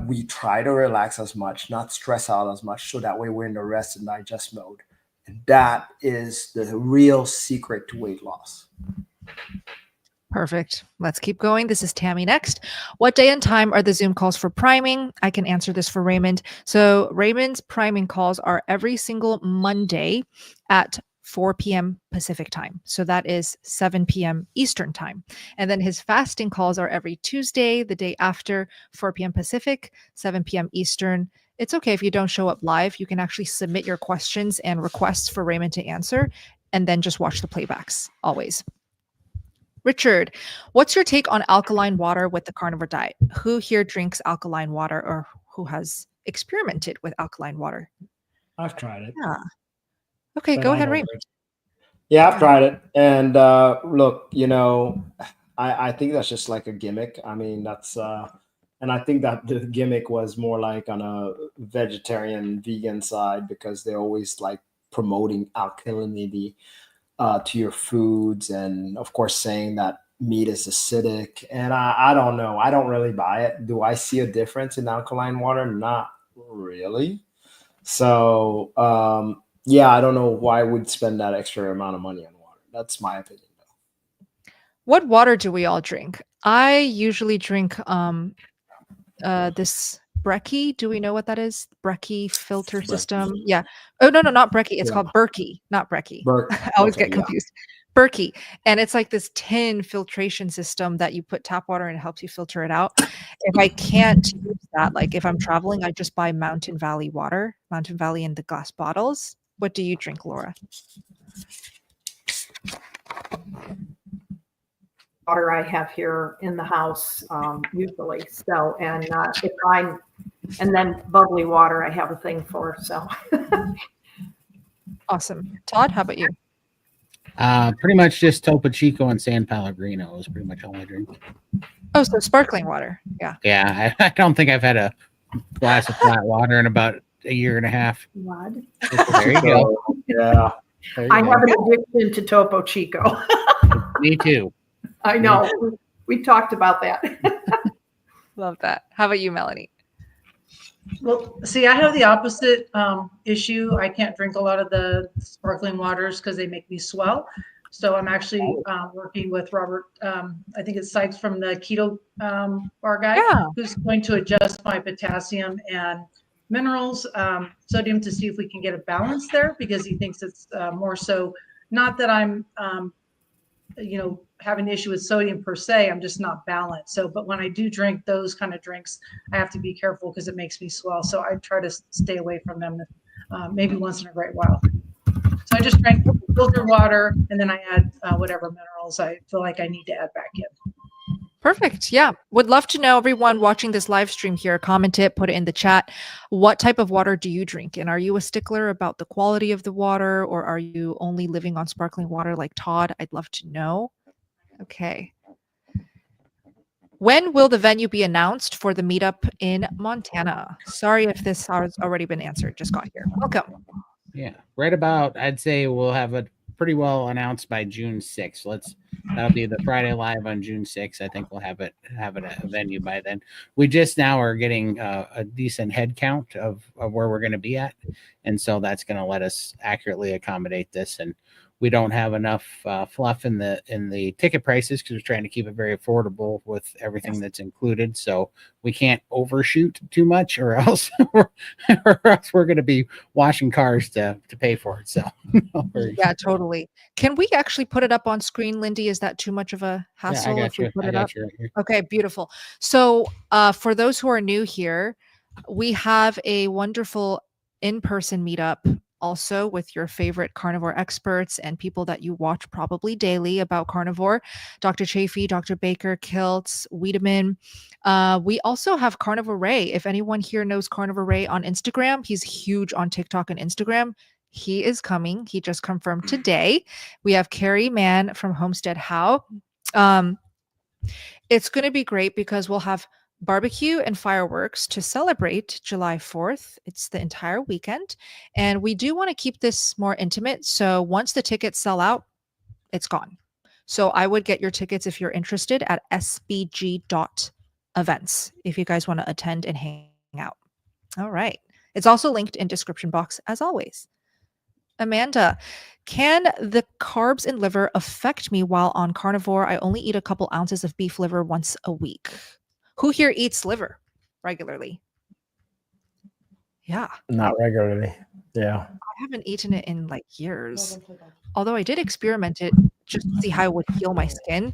we try to relax as much, not stress out as much, so that way we're in the rest and digest mode. And that is the real secret to weight loss. Perfect. Let's keep going. This is Tammy next. What day and time are the Zoom calls for priming? I can answer this for Raymond. So Raymond's priming calls are every single Monday at 4 p.m. Pacific time. So that is 7 p.m. Eastern time. And then his fasting calls are every Tuesday, the day after, 4 p.m. Pacific, 7 p.m. Eastern. It's okay if you don't show up live. You can actually submit your questions and requests for Raymond to answer, and then just watch the playbacks always. Richard, what's your take on alkaline water with the carnivore diet? Who here drinks alkaline water, or who has experimented with alkaline water? I've tried it. Yeah. Okay, But go I ahead, don't Raymond. drink. Yeah, I've tried it. And look, I think that's just like a gimmick. I mean, and I think that the gimmick was more like on a vegetarian, vegan side, because they're always like promoting alkalinity to your foods, and of course saying that meat is acidic. And I don't know. I don't really buy it. Do I see a difference in alkaline water? Not really. So yeah, I don't know why I would spend that extra amount of money on water. That's my opinion, though. What water do we all drink? I usually drink this Brecky. Do we know what that is? Brecky filter system. Berkey. Yeah. Oh no, not Brecky. It's Yeah. called Berkey, not Brecky. Burke. I always Okay, get yeah. confused. Berkey. And it's like this tin filtration system that you put tap water and it helps you filter it out. If I can't use that, like if I'm traveling, I just buy Mountain Valley water, Mountain Valley in the glass bottles. What do you drink, Laura? Water I have here in the house usually. So, and and then bubbly water I have a thing for. So. Awesome. Todd, how about you? Pretty much just Topo Chico and San Pellegrino is pretty much all I drink. Oh, so sparkling water. Yeah. Yeah, I don't think I've had a glass of flat water in about a year and a half. Blood. There you go. Yeah. There you I go. have an addiction to Topo Chico. Me too. I know. We talked about that. Love that. How about you, Melanie? Well, see, I have the opposite issue. I can't drink a lot of the sparkling waters because they make me swell. So I'm actually working with Robert. I think it's Sykes from the Keto Bar Guy, Yeah. who's going to adjust my potassium and minerals, sodium, to see if we can get a balance there, because he thinks it's more so, not that I'm have an issue with sodium per se. I'm just not balanced. So, but when I do drink those kind of drinks, I have to be careful because it makes me swell. So I try to stay away from them, maybe once in a great while. So I just drank filtered water, and then I add whatever minerals I feel like I need to add back in. Perfect. Yeah. Would love to know, everyone watching this live stream here, comment it, put it in the chat. What type of water do you drink? And are you a stickler about the quality of the water, or are you only living on sparkling water like Todd? I'd love to know. Okay. When will the venue be announced for the meetup in Montana? Sorry if this has already been answered. Just got here. Welcome. Yeah, right about, I'd say we'll have it pretty well announced by June 6th. That'll be the Friday live on June 6th. I think we'll have it a venue by then. We just now are getting a decent head count of where we're going to be at, and so that's going to let us accurately accommodate this. And we don't have enough fluff in the ticket prices because we're trying to keep it very affordable with everything that's included. So we can't overshoot too much, or else we're going to be washing cars to pay for it. So yeah, totally. Can we actually put it up on screen, Lindy? Is that too much of a hassle if we put it up? Right here. Okay, beautiful. So for those who are new here, we have a wonderful in-person meetup also with your favorite carnivore experts and people that you watch probably daily about carnivore. Dr. Chafee, Dr. Baker, Kiltz, Wiedemann. We also have Carnivore Ray. If anyone here knows Carnivore Ray on Instagram, he's huge on TikTok and Instagram. He is coming. He just confirmed today. We have Carrie Mann from Homestead How. It's going to be great because we'll have barbecue and fireworks to celebrate July 4th. It's the entire weekend. And we do want to keep this more intimate. So once the tickets sell out, it's gone. So I would get your tickets if you're interested at sbg.events if you guys want to attend and hang out. All right. It's also linked in description box as always. Amanda, can the carbs in liver affect me while on carnivore? I only eat a couple ounces of beef liver once a week. Who here eats liver regularly? Yeah. Not regularly. Yeah. I haven't eaten it in like years. Although I did experiment it just to see how it would heal my skin.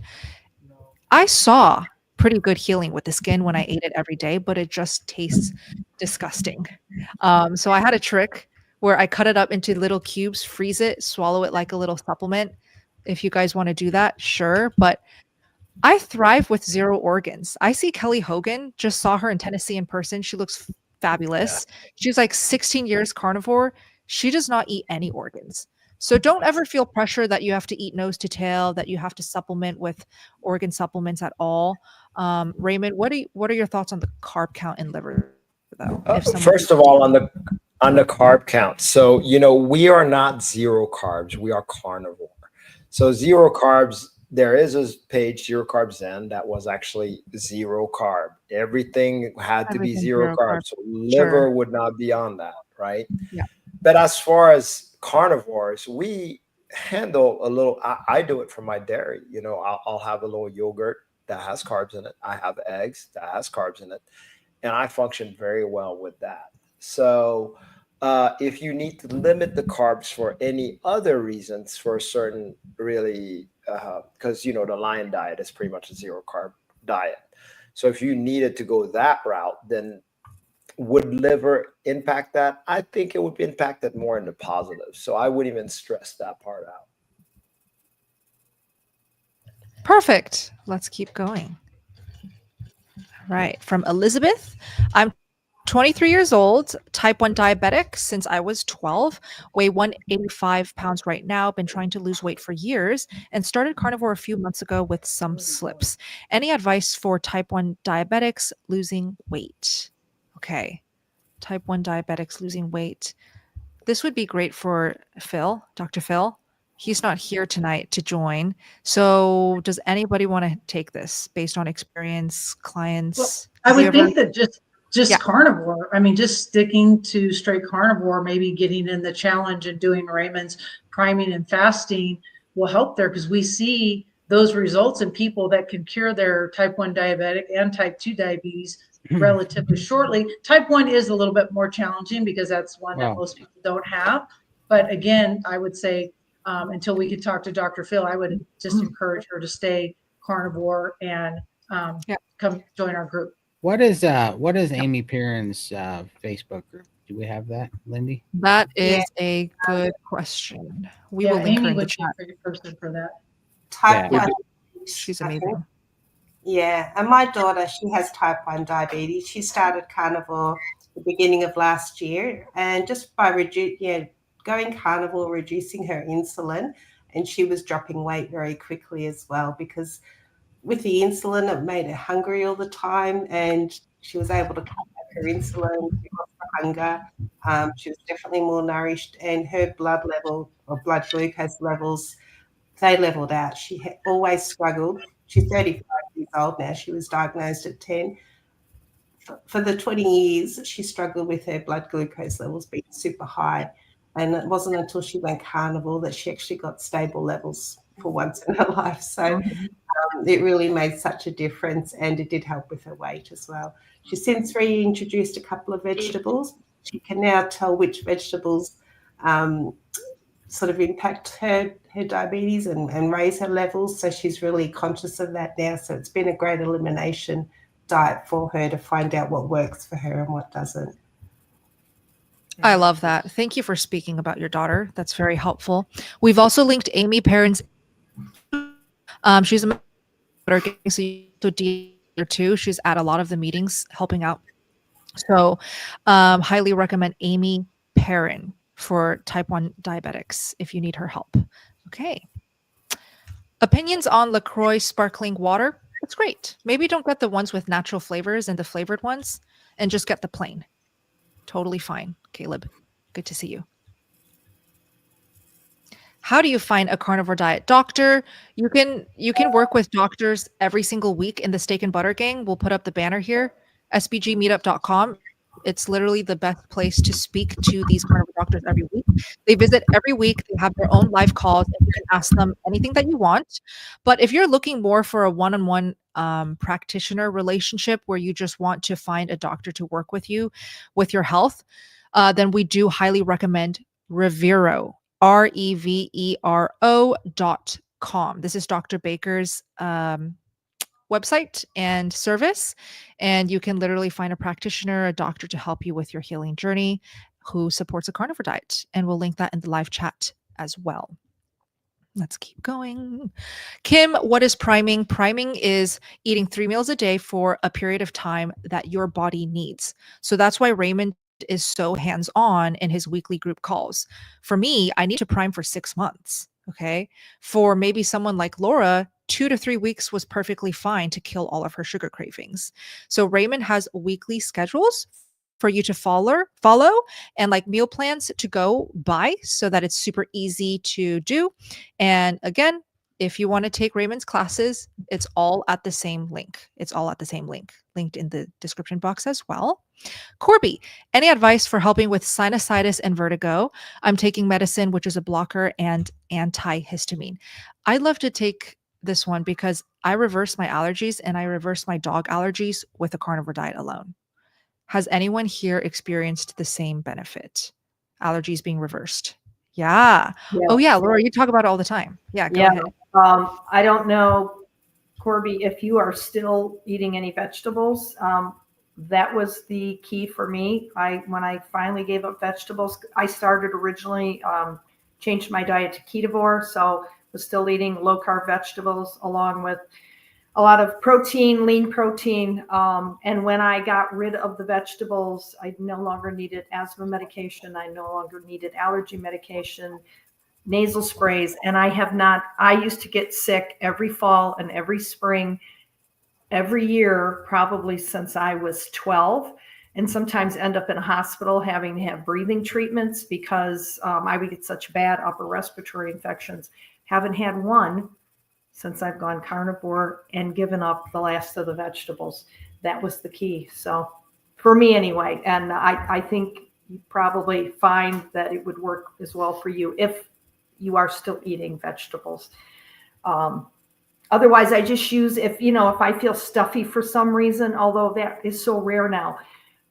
I saw pretty good healing with the skin when I ate it every day, but it just tastes disgusting. So I had a trick where I cut it up into little cubes, freeze it, swallow it like a little supplement. If you guys want to do that, sure. But I thrive with 0 organs. I see Kelly Hogan, just saw her in Tennessee in person. She looks fabulous. Yeah. She's like 16 years carnivore. She does not eat any organs. So don't ever feel pressure that you have to eat nose to tail, that you have to supplement with organ supplements at all. Raymond, what are your thoughts on the carb count in liver, though? First of all, on the carb count. So, we are not 0 carbs. We are carnivore. So 0 carbs, there is a page, 0 Carb Zen, that was actually 0 carb. Everything had to be 0 carb. So liver would not be on that, right? Yeah. But as far as carnivores, we handle a little, I do it for my dairy. I'll have a little yogurt that has carbs in it. I have eggs that has carbs in it. And I function very well with that. So if you need to limit the carbs for any other reasons, for a certain really, because, the Lion diet is pretty much a 0 carb diet. So if you needed to go that route, then would liver impact that? I think it would impact it more in the positive. So I wouldn't even stress that part out. Perfect. Let's keep going. All right. From Elizabeth, I'm 23 years old, type 1 diabetic since I was 12, weigh 185 pounds right now, been trying to lose weight for years, and started carnivore a few months ago with some slips. Any advice for type 1 diabetics losing weight? Okay. Type 1 diabetics losing weight. This would be great for Phil, Dr. Phil. He's not here tonight to join. So does anybody want to take this based on experience, clients? I Have you would ever? think that Yeah. just carnivore. I mean, just sticking to straight carnivore, maybe getting in the challenge and doing Raymond's priming and fasting will help there, because we see those results in people that can cure their type 1 diabetic and type 2 diabetes relatively shortly. Type 1 is a little bit more challenging because that's one that most people don't have. But again, I would say until we could talk to Dr. Phil, I would just encourage her to stay carnivore and come join our group. What is Amy Perrin's Facebook group? Do we have that, Lindy? That is a good question. We will link her Amy in the would be chat. a great person for that. Type Yeah. 1. She's I think. amazing. Yeah, and my daughter, she has type 1 diabetes. She started carnivore the beginning of last year, and just by going carnivore, reducing her insulin, and she was dropping weight very quickly as well, because with the insulin, it made her hungry all the time, and she was able to cut back her insulin, she lost the hunger. She was definitely more nourished, and her blood level or blood glucose levels, they leveled out. She had always struggled. She's 35 years old now. She was diagnosed at 10. For the 20 years, she struggled with her blood glucose levels being super high. And it wasn't until she went carnivore that she actually got stable levels for once in her life. So it really made such a difference, and it did help with her weight as well. She's since reintroduced a couple of vegetables. She can now tell which vegetables sort of impact her diabetes and raise her levels. So she's really conscious of that now. So it's been a great elimination diet for her to find out what works for her and what doesn't. I love that. Thank you for speaking about your daughter. That's very helpful. We've also linked Amy Perrin's. She's a so you also her too. She's at a lot of the meetings helping out. So highly recommend Amy Perrin for type 1 diabetics if you need her help. Okay. Opinions on LaCroix sparkling water. It's great. Maybe don't get the ones with natural flavors and the flavored ones, and just get the plain. Totally fine. Caleb, good to see you. How do you find a carnivore diet doctor? You can work with doctors every single week in the Steak and Butter Gang. We'll put up the banner here, sbgmeetup.com. It's literally the best place to speak to these carnivore doctors every week. They visit every week. They have their own live calls, and you can ask them anything that you want. But if you're looking more for a one-on-one practitioner relationship where you just want to find a doctor to work with you with your health, then we do highly recommend Revero, REVERO.com. This is Dr. Baker's website and service. And you can literally find a practitioner, a doctor to help you with your healing journey who supports a carnivore diet. And we'll link that in the live chat as well. Let's keep going. Kim, what is priming? Priming is eating 3 meals a day for a period of time that your body needs. So that's why Raymond is so hands-on in his weekly group calls. For me, I need to prime for 6 months. Okay. For maybe someone like Laura, 2 to 3 weeks was perfectly fine to kill all of her sugar cravings. So Raymond has weekly schedules for you to follow and like meal plans to go by so that it's super easy to do. And again, if you want to take Raymond's classes, it's all at the same link. It's all at the same link, linked in the description box as well. Corby, any advice for helping with sinusitis and vertigo? I'm taking medicine, which is a blocker and antihistamine. I love to take this one because I reverse my allergies and I reverse my dog allergies with a carnivore diet alone. Has anyone here experienced the same benefit? Allergies being reversed. Yeah. Oh yeah, Laura, you talk about it all the time. Yeah, go ahead. I don't know, Corby, if you are still eating any vegetables. That was the key for me. When I finally gave up vegetables, I started originally, changed my diet to ketovore, so was still eating low carb vegetables along with a lot of protein, lean protein. And when I got rid of the vegetables, I no longer needed asthma medication. I no longer needed allergy medication, nasal sprays. And I used to get sick every fall and every spring, every year, probably since I was 12. and sometimes end up in a hospital having to have breathing treatments because I would get such bad upper respiratory infections. Haven't had one since I've gone carnivore and given up the last of the vegetables. That was the key. So for me anyway, and I think you probably find that it would work as well for you if you are still eating vegetables. Otherwise, I just use, if I feel stuffy for some reason, although that is so rare now,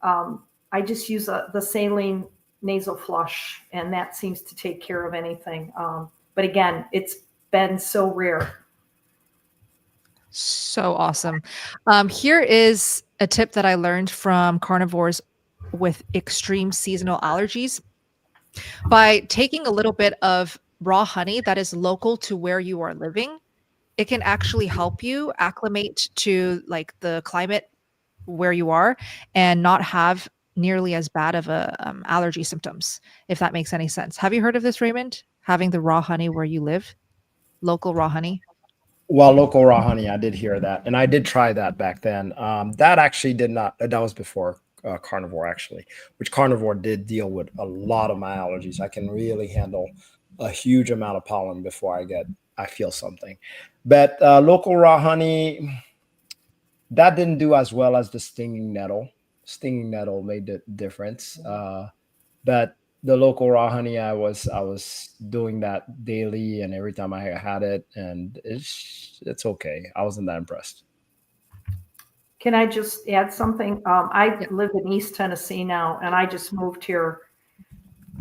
I just use the saline nasal flush, and that seems to take care of anything. But again, it's been so rare. So awesome. Here is a tip that I learned from carnivores with extreme seasonal allergies. By taking a little bit of raw honey that is local to where you are living, it can actually help you acclimate to like the climate where you are and not have nearly as bad of a allergy symptoms, if that makes any sense. Have you heard of this, Raymond? Having the raw honey where you live, local raw honey? Well, local raw honey, I did hear that, and I did try that back then. That actually did not. That was before carnivore, actually, which carnivore did deal with a lot of my allergies. I can really handle a huge amount of pollen before I feel something. But local raw honey, that didn't do as well as the stinging nettle. Stinging nettle made the difference. But the local raw honey, I was doing that daily, and every time I had it, and it's okay. I wasn't that impressed. Can I just add something? I Yeah. live in East Tennessee now, and I just moved here,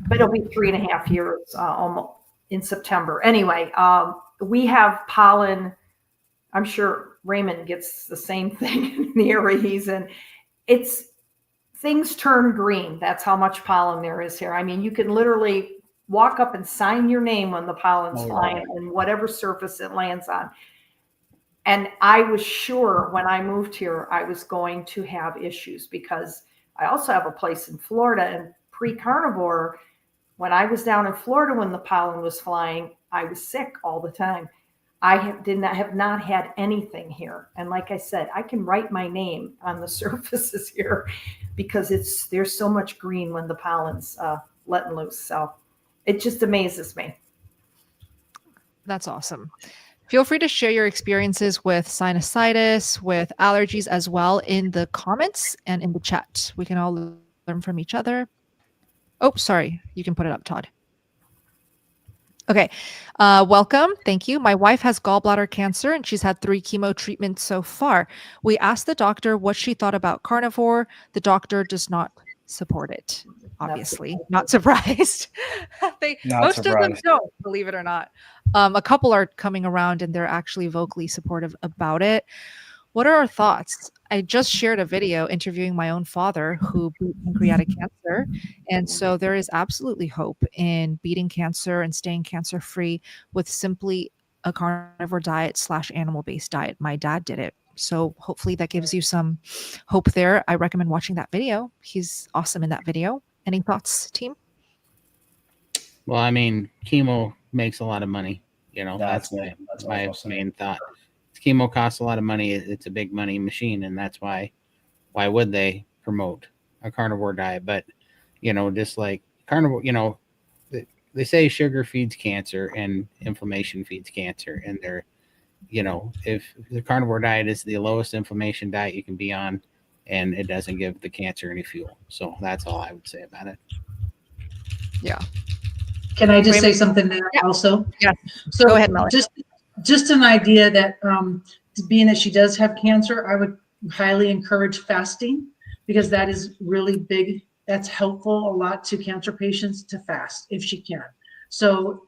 but it'll be 3.5 years almost in September. Anyway, we have pollen. I'm sure Raymond gets the same thing in the area he's in. It's things turn green. That's how much pollen there is here. I mean, you can literally walk up and sign your name when the pollen's flying on whatever surface it lands on. And I was sure when I moved here, I was going to have issues because I also have a place in Florida, and pre-carnivore, when I was down in Florida when the pollen was flying, I was sick all the time. I have not had anything here. And like I said, I can write my name on the surfaces here because there's so much green when the pollen's letting loose. So it just amazes me. That's awesome. Feel free to share your experiences with sinusitis, with allergies as well in the comments and in the chat. We can all learn from each other. Oh, sorry. You can put it up, Todd. Okay. Welcome. Thank you. My wife has gallbladder cancer and she's had 3 chemo treatments so far. We asked the doctor what she thought about carnivore. The doctor does not support it. Obviously, not surprised. Most of them don't, believe it or not. A couple are coming around and they're actually vocally supportive about it. What are our thoughts? I just shared a video interviewing my own father who beat pancreatic cancer. And so there is absolutely hope in beating cancer and staying cancer free with simply a carnivore diet / animal-based diet. My dad did it. So hopefully that gives you some hope there. I recommend watching that video. He's awesome in that video. Any thoughts, team? Well, I mean, chemo makes a lot of money. That's my main thought. Chemo costs a lot of money. It's a big money machine, and that's why would they promote a carnivore diet? But just like carnivore, they say sugar feeds cancer and inflammation feeds cancer, and if the carnivore diet is the lowest inflammation diet you can be on, and it doesn't give the cancer any fuel. So that's all I would say about it. Yeah. Can I just say something there also? Yeah. So go ahead, Melanie. Just an idea that being that she does have cancer, I would highly encourage fasting because that is really big. That's helpful a lot to cancer patients to fast if she can. So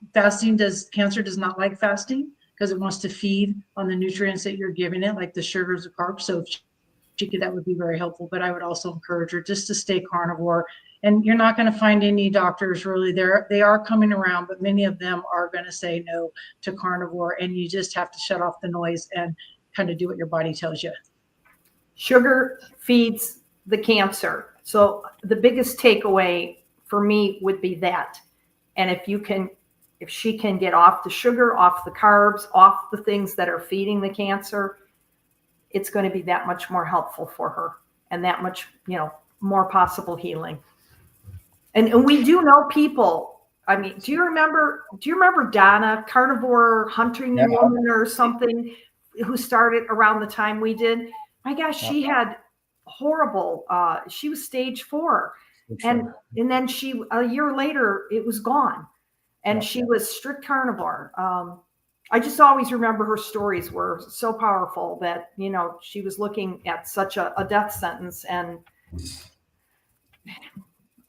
cancer does not like fasting because it wants to feed on the nutrients that you're giving it, like the sugars, the carbs. So if she could, that would be very helpful. But I would also encourage her just to stay carnivore. And you're not going to find any doctors really there. They are coming around, but many of them are going to say no to carnivore. And you just have to shut off the noise and kind of do what your body tells you. Sugar feeds the cancer. So the biggest takeaway for me would be that. And if she can get off the sugar, off the carbs, off the things that are feeding the cancer, it's going to be that much more helpful for her and that much, more possible healing. And we do know people. I mean, do you remember Donna, carnivore hunting woman or something, who started around the time we did? My gosh, she had horrible, she was stage 4. And then she, a year later, it was gone. And she was strict carnivore. I just always remember her stories were so powerful that, you know, she was looking at such a death sentence, and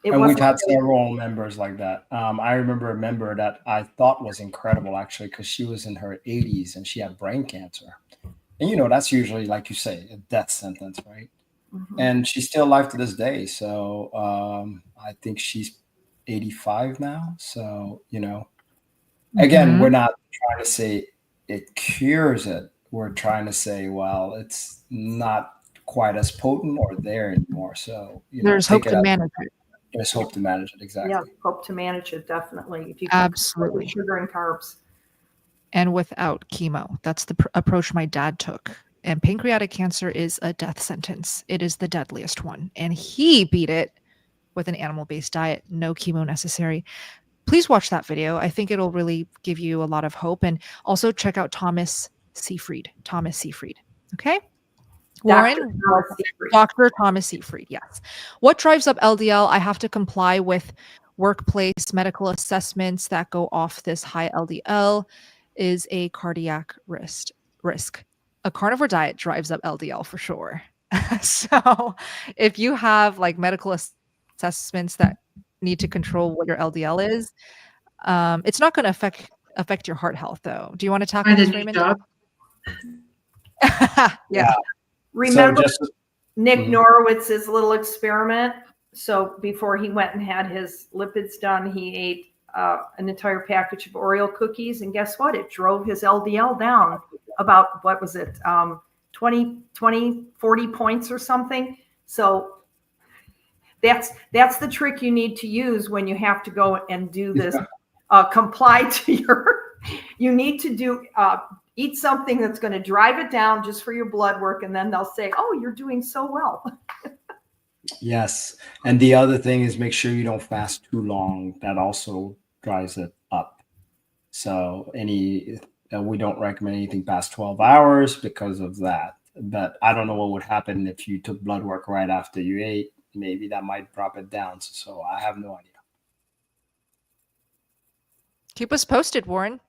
we've had several members like that. I remember a member that I thought was incredible, actually, because she was in her 80s and she had brain cancer. And, you know, that's usually, like you say, a death sentence, right? Mm-hmm. And she's still alive to this day. So I think she's 85 now. So, you know, again, we're not trying to say it cures it. We're trying to say, well, it's not quite as potent or there anymore. So, you know, there's hope to manage it. There's hope to manage it. Exactly. Yeah, hope to manage it. Definitely. If you absolutely sugar and carbs. And without chemo. That's the approach my dad took. And pancreatic cancer is a death sentence. It is the deadliest one. And he beat it with an animal-based diet, no chemo necessary. Please watch that video. I think it'll really give you a lot of hope. And also check out Thomas Seyfried. Okay? Warren, Dr. Thomas Seyfried, yes. What drives up LDL? I have to comply with workplace medical assessments that go off this high LDL is a cardiac risk. A carnivore diet drives up LDL for sure. So if you have like medical assessments that need to control what your LDL is, it's not going to affect your heart health, though. Do you want to tackle this, Raymond? Yeah. Remember Nick Norowitz's little experiment? So before he went and had his lipids done, he ate an entire package of Oreo cookies. And guess what? It drove his LDL down about, what was it, 40 points or something. So that's the trick you need to use when you have to go and do this, comply to your, you need to do, eat something that's going to drive it down just for your blood work. And then they'll say, oh, you're doing so well. Yes. And the other thing is make sure you don't fast too long. That also drives it up. So we don't recommend anything past 12 hours because of that. But I don't know what would happen if you took blood work right after you ate. Maybe that might drop it down. So I have no idea. Keep us posted, Warren.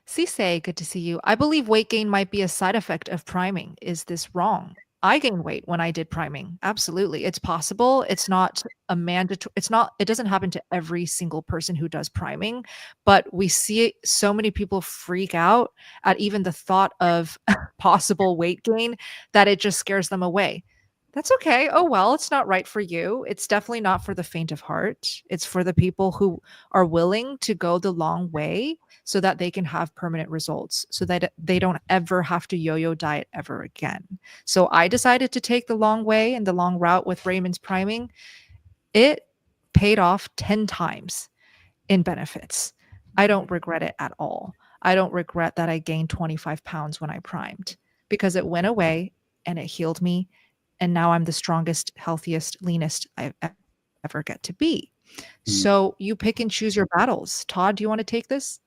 Cisse, good to see you. I believe weight gain might be a side effect of priming. Is this wrong? I gained weight when I did priming. Absolutely. It's possible. It's not a mandatory. It doesn't happen to every single person who does priming, but we see so many people freak out at even the thought of possible weight gain that it just scares them away. That's okay. Oh, well, it's not right for you. It's definitely not for the faint of heart. It's for the people who are willing to go the long way so that they can have permanent results, so that they don't ever have to yo-yo diet ever again. So I decided to take the long way and the long route with Raymond's priming. It paid off 10 times in benefits. I don't regret it at all. I don't regret that I gained 25 pounds when I primed, because it went away and it healed me. And now I'm the strongest, healthiest, leanest I ever get to be. So you pick and choose your battles. Todd, do you want to take this?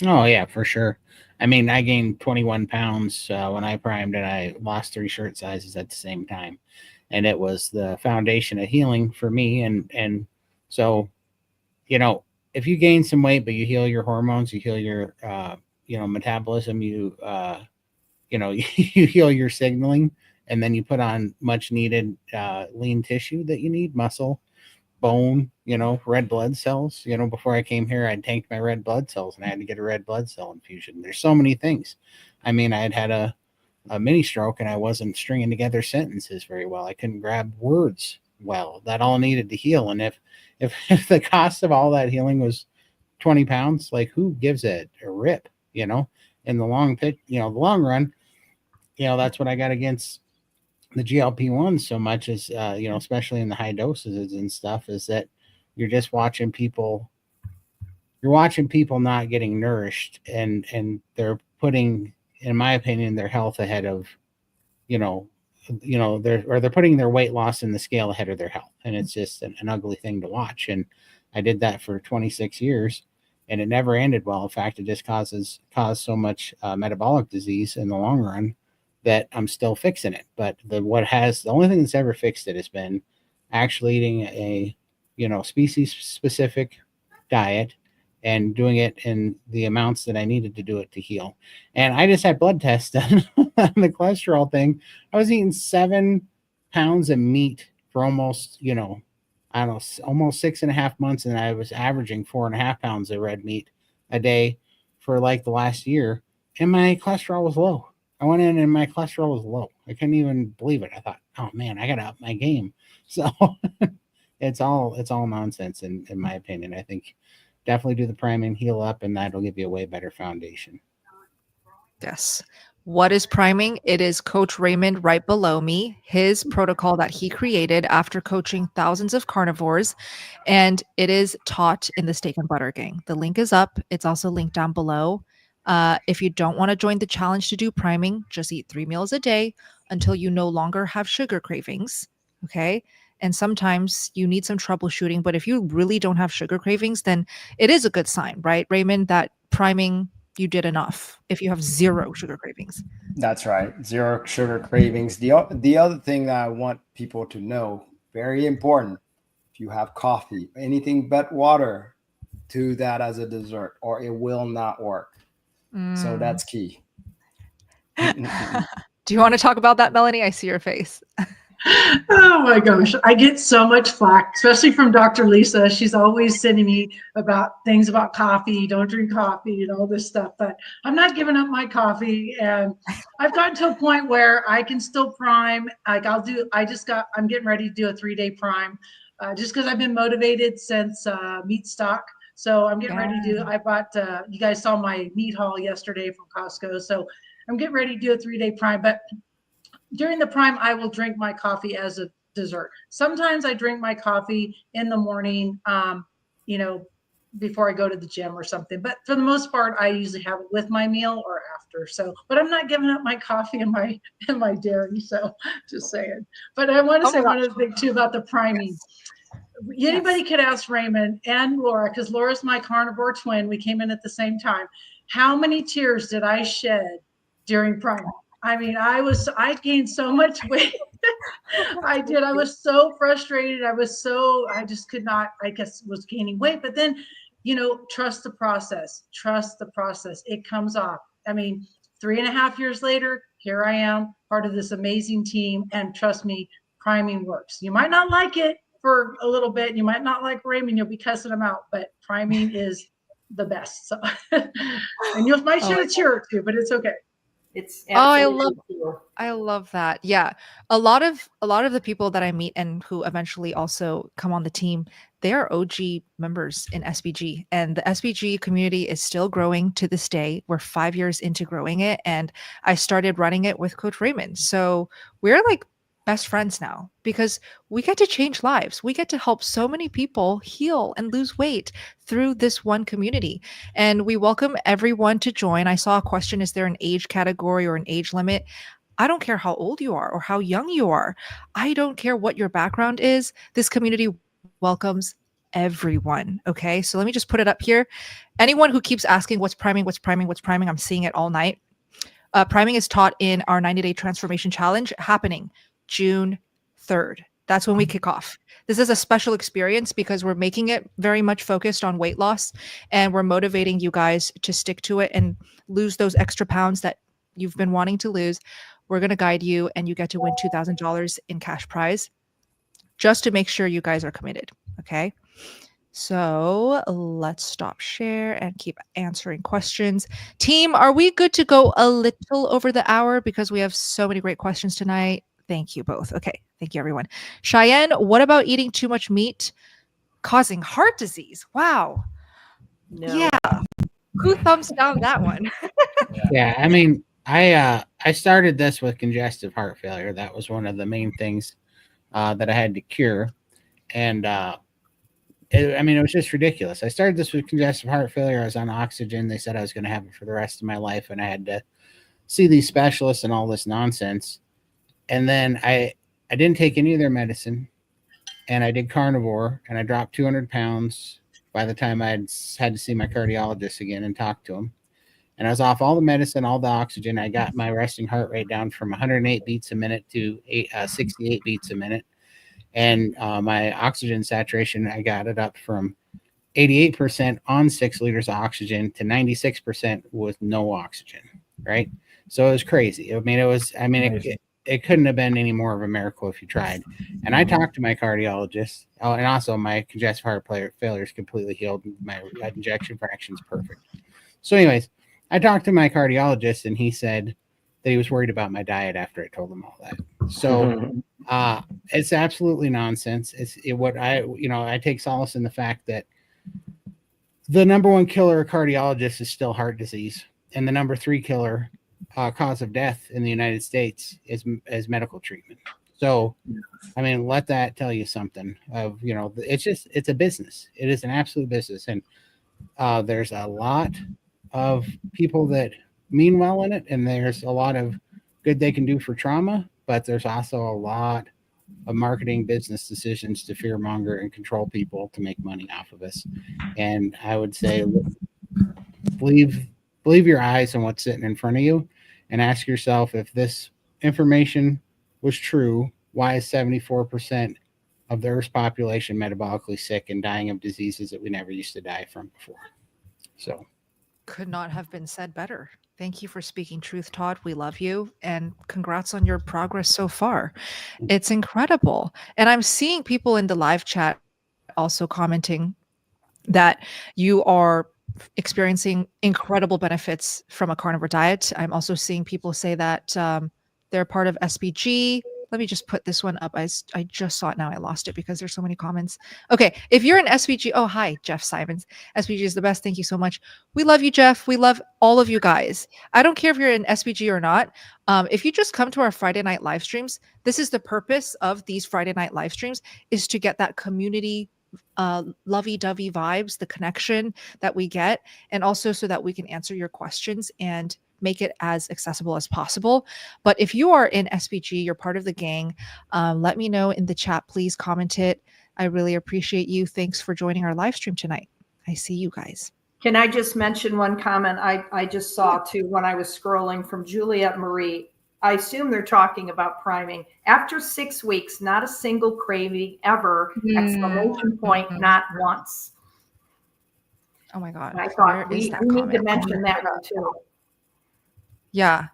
Oh, yeah, for sure. I mean, I gained 21 pounds when I primed, and I lost 3 shirt sizes at the same time. And it was the foundation of healing for me. And so, you know, if you gain some weight, but you heal your hormones, you heal your, metabolism, you heal your signaling, and then you put on much needed lean tissue that you need, muscle, bone, red blood cells. Before I came here, I'd tanked my red blood cells and I had to get a red blood cell infusion. There's so many things. I mean, I had a mini stroke and I wasn't stringing together sentences very well. I couldn't grab words well. That all needed to heal. And if the cost of all that healing was 20 pounds, like, who gives it a rip, in the long run, that's what I got against the GLP-1 so much as, especially in the high doses and stuff, is that you're just watching people not getting nourished, and they're putting, in my opinion, their health ahead of, they're putting their weight loss in the scale ahead of their health, and it's just an ugly thing to watch. And I did that for 26 years, and it never ended well. In fact, it just caused so much metabolic disease in the long run that I'm still fixing it. But the only thing that's ever fixed it has been actually eating a species specific diet and doing it in the amounts that I needed to do it to heal. And I just had blood tests done on the cholesterol thing. I was eating 7 pounds of meat for almost, I don't know, almost 6.5 months. And I was averaging 4.5 pounds of red meat a day for like the last year. And my cholesterol was low. I went in and my cholesterol was low. I couldn't even believe it. I thought, oh man, I got to up my game. So it's all nonsense in my opinion. I think definitely do the priming, heal up, and that'll give you a way better foundation. Yes. What is priming? It is Coach Raymond right below me, his protocol that he created after coaching thousands of carnivores. And it is taught in the Steak and Butter Gang. The link is up. It's also linked down below. If you don't want to join the challenge to do priming, just eat 3 meals a day until you no longer have sugar cravings. Okay. And sometimes you need some troubleshooting, but if you really don't have sugar cravings, then it is a good sign, right, Raymond, that priming you did enough if you have 0 sugar cravings. That's right. 0 sugar cravings. The other thing that I want people to know, very important, if you have coffee, anything but water, do that as a dessert or it will not work. So that's key. Do you want to talk about that, Melanie? I see your face. Oh my gosh, I get so much flack, especially from Dr. Lisa. She's always sending me about things about coffee, don't drink coffee and all this stuff, but I'm not giving up my coffee. And I've gotten to a point where I can still prime. Like I'm getting ready to do a 3-day prime just because I've been motivated since meat stock. So I'm getting ready to I bought, you guys saw my meat haul yesterday from Costco. So I'm getting ready to do a 3-day prime, but during the prime, I will drink my coffee as a dessert. Sometimes I drink my coffee in the morning, before I go to the gym or something. But for the most part, I usually have it with my meal or after. So, but I'm not giving up my coffee and my dairy. So, just saying. But I want to say one other thing too about the priming. Anybody could ask Raymond and Laura, because Laura's my carnivore twin. We came in at the same time. How many tears did I shed during priming? I mean, I gained so much weight. I did. I was so frustrated. I just could not, I guess, was gaining weight. But then, trust the process. Trust the process. It comes off. I mean, 3.5 years later, here I am, part of this amazing team. And trust me, priming works. You might not like it for a little bit. You might not like Raymond. You'll be cussing him out. But priming is the best. So, and you might shed a tear or two, but it's okay. It's I love that. Yeah. A lot of the people that I meet and who eventually also come on the team, they are OG members in SBG, and the SBG community is still growing to this day. We're 5 years into growing it, and I started running it with Coach Raymond. So we're like best friends now because we get to change lives. We get to help so many people heal and lose weight through this one community. And we welcome everyone to join. I saw a question, is there an age category or an age limit? I don't care how old you are or how young you are. I don't care what your background is. This community welcomes everyone. Okay. So let me just put it up here. Anyone who keeps asking what's priming, I'm seeing it all night. Priming is taught in our 90-day transformation challenge happening June 3rd. That's when we kick off. This is a special experience because we're making it very much focused on weight loss, and we're motivating you guys to stick to it and lose those extra pounds that you've been wanting to lose. We're going to guide you, and you get to win $2,000 in cash prize just to make sure you guys are committed. Okay. So let's stop share and keep answering questions. Team, are we good to go a little over the hour because we have so many great questions tonight? Thank you both. Okay. Thank you, everyone. Cheyenne, what about eating too much meat causing heart disease? Wow. No. Yeah. Who thumbs down that one? Yeah. I mean, I started this with congestive heart failure. That was one of the main things that I had to cure. And it was just ridiculous. I started this with congestive heart failure. I was on oxygen. They said I was going to have it for the rest of my life, and I had to see these specialists and all this nonsense. And then I didn't take any of their medicine, and I did carnivore, and I dropped 200 pounds by the time I had to see my cardiologist again and talk to him. And I was off all the medicine, all the oxygen. I got my resting heart rate down from 108 beats a minute to 68 beats a minute. And my oxygen saturation, I got it up from 88% on 6 liters of oxygen to 96% with no oxygen, right? So it was crazy. I mean, it couldn't have been any more of a miracle if you tried. And I talked to my cardiologist. Oh, and also my congestive heart failure is completely healed. My ejection fraction is perfect. So anyways, I talked to my cardiologist, and he said that he was worried about my diet after I told him all that. So it's absolutely nonsense. I take solace in the fact that the number one killer of cardiologists is still heart disease, and the number 3 killer cause of death in the United States is medical treatment. So, I mean, let that tell you something of, it's a business. It is an absolute business. And there's a lot of people that mean well in it, and there's a lot of good they can do for trauma, but there's also a lot of marketing business decisions to fearmonger and control people to make money off of us. And I would say, believe your eyes on what's sitting in front of you, and ask yourself, if this information was true, why is 74% of the Earth's population metabolically sick and dying of diseases that we never used to die from before? So could not have been said better. Thank you for speaking truth, Todd. We love you, and congrats on your progress so far. It's incredible. And I'm seeing people in the live chat also commenting that you are experiencing incredible benefits from a carnivore diet. I'm also seeing people say that they're part of SPG. Let me just put this one up. I just saw it now. I lost it because there's so many comments. Okay. If you're an SPG, oh, hi, Jeff Simons. SPG is the best. Thank you so much. We love you, Jeff. We love all of you guys. I don't care if you're an SPG or not. If you just come to our Friday night live streams, this is the purpose of these Friday night live streams, is to get that community lovey-dovey vibes, the connection that we get, and also so that we can answer your questions and make it as accessible as possible. But if you are in SPG, you're part of the gang, let me know in the chat. Please comment it. I really appreciate you. Thanks for joining our live stream tonight. I see you guys. Can I just mention one comment I just saw too when I was scrolling from Juliette Marie? I assume they're talking about priming. After 6 weeks, not a single craving ever, exclamation point, not once. Oh my God. And I thought we need to mention that one too. Yeah.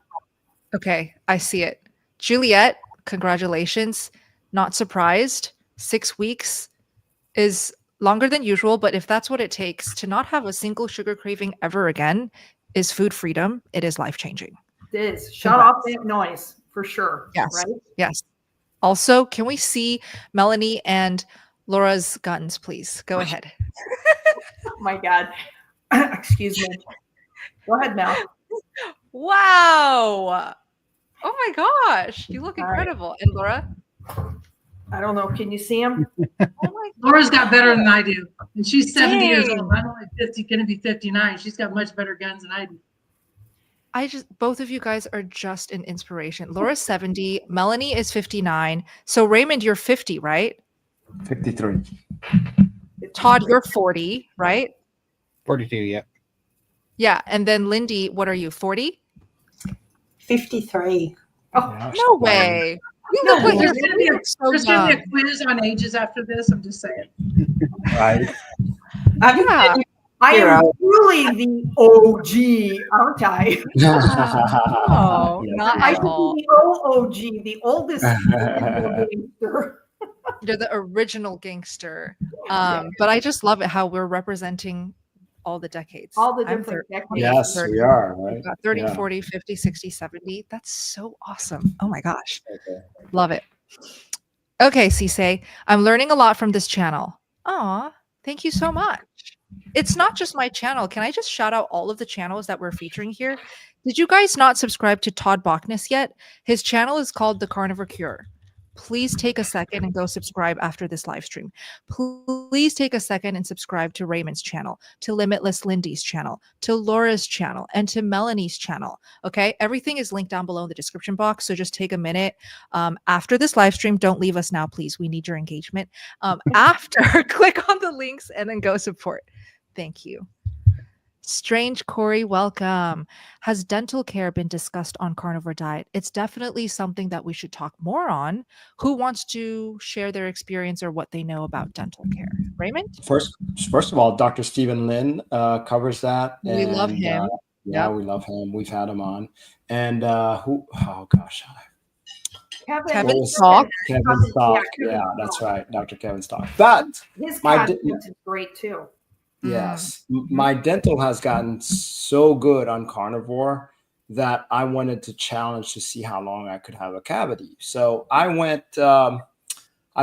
Okay. I see it. Juliet, congratulations. Not surprised. 6 weeks is longer than usual, but if that's what it takes to not have a single sugar craving ever again, is food freedom. It is life-changing. It is. Shut off that noise for sure. Yes. Right? Yes. Also, can we see Melanie and Laura's guns, please? Go ahead. Oh my God. Excuse me. Go ahead, Mel. Wow. Oh my gosh. You look incredible. Right. And Laura? I don't know. Can you see him? Oh my God. Laura's got better than I do. And she's 70 years old. I'm only 50, going to be 59. She's got much better guns than I do. Both of you guys are just an inspiration. Laura's 70, Melanie is 59. So Raymond, you're 50, right? 53. Todd, you're 40, right? 42, yeah. Yeah. And then Lindy, what are you, 40? 53. Oh, no way. You look like you're there's going to be a quiz on ages after this. I'm just saying. Right. Yeah. I am truly the OG, aren't I? No, not I at all. the OG, the oldest gangster. You're the original gangster. But I just love it how we're representing all the decades. All the different decades. Yes, 30, we are, right? 30, yeah. 40, 50, 60, 70. That's so awesome. Oh my gosh. Okay. Love it. Okay, Cisse, I'm learning a lot from this channel. Aw, thank you so much. It's not just my channel. Can I just shout out all of the channels that we're featuring here? Did you guys not subscribe to Todd Bachnes yet? His channel is called The Carnivore Cure. please take a second and go subscribe after this live stream. Please take a second and subscribe to Raymond's channel, to Limitless Lindy's channel, to Laura's channel, and to Melanie's channel. Okay. Everything is linked down below in the description box. So just take a minute after this live stream. Don't leave us now, please. We need your engagement. After, click on the links and then go support. Thank you. Strange Corey, welcome. Has dental care been discussed on carnivore diet? It's definitely something that we should talk more on. Who wants to share their experience or what they know about dental care? Raymond? First of all, Dr. Stephen Lin covers that. We love him. Yeah, we love him. We've had him on. And oh gosh. Kevin Stock. Kevin Stock. Yeah, that's right. Dr. Kevin Stock. But his content is great too. Yes. My dental has gotten so good on carnivore that I wanted to challenge to see how long I could have a cavity. So I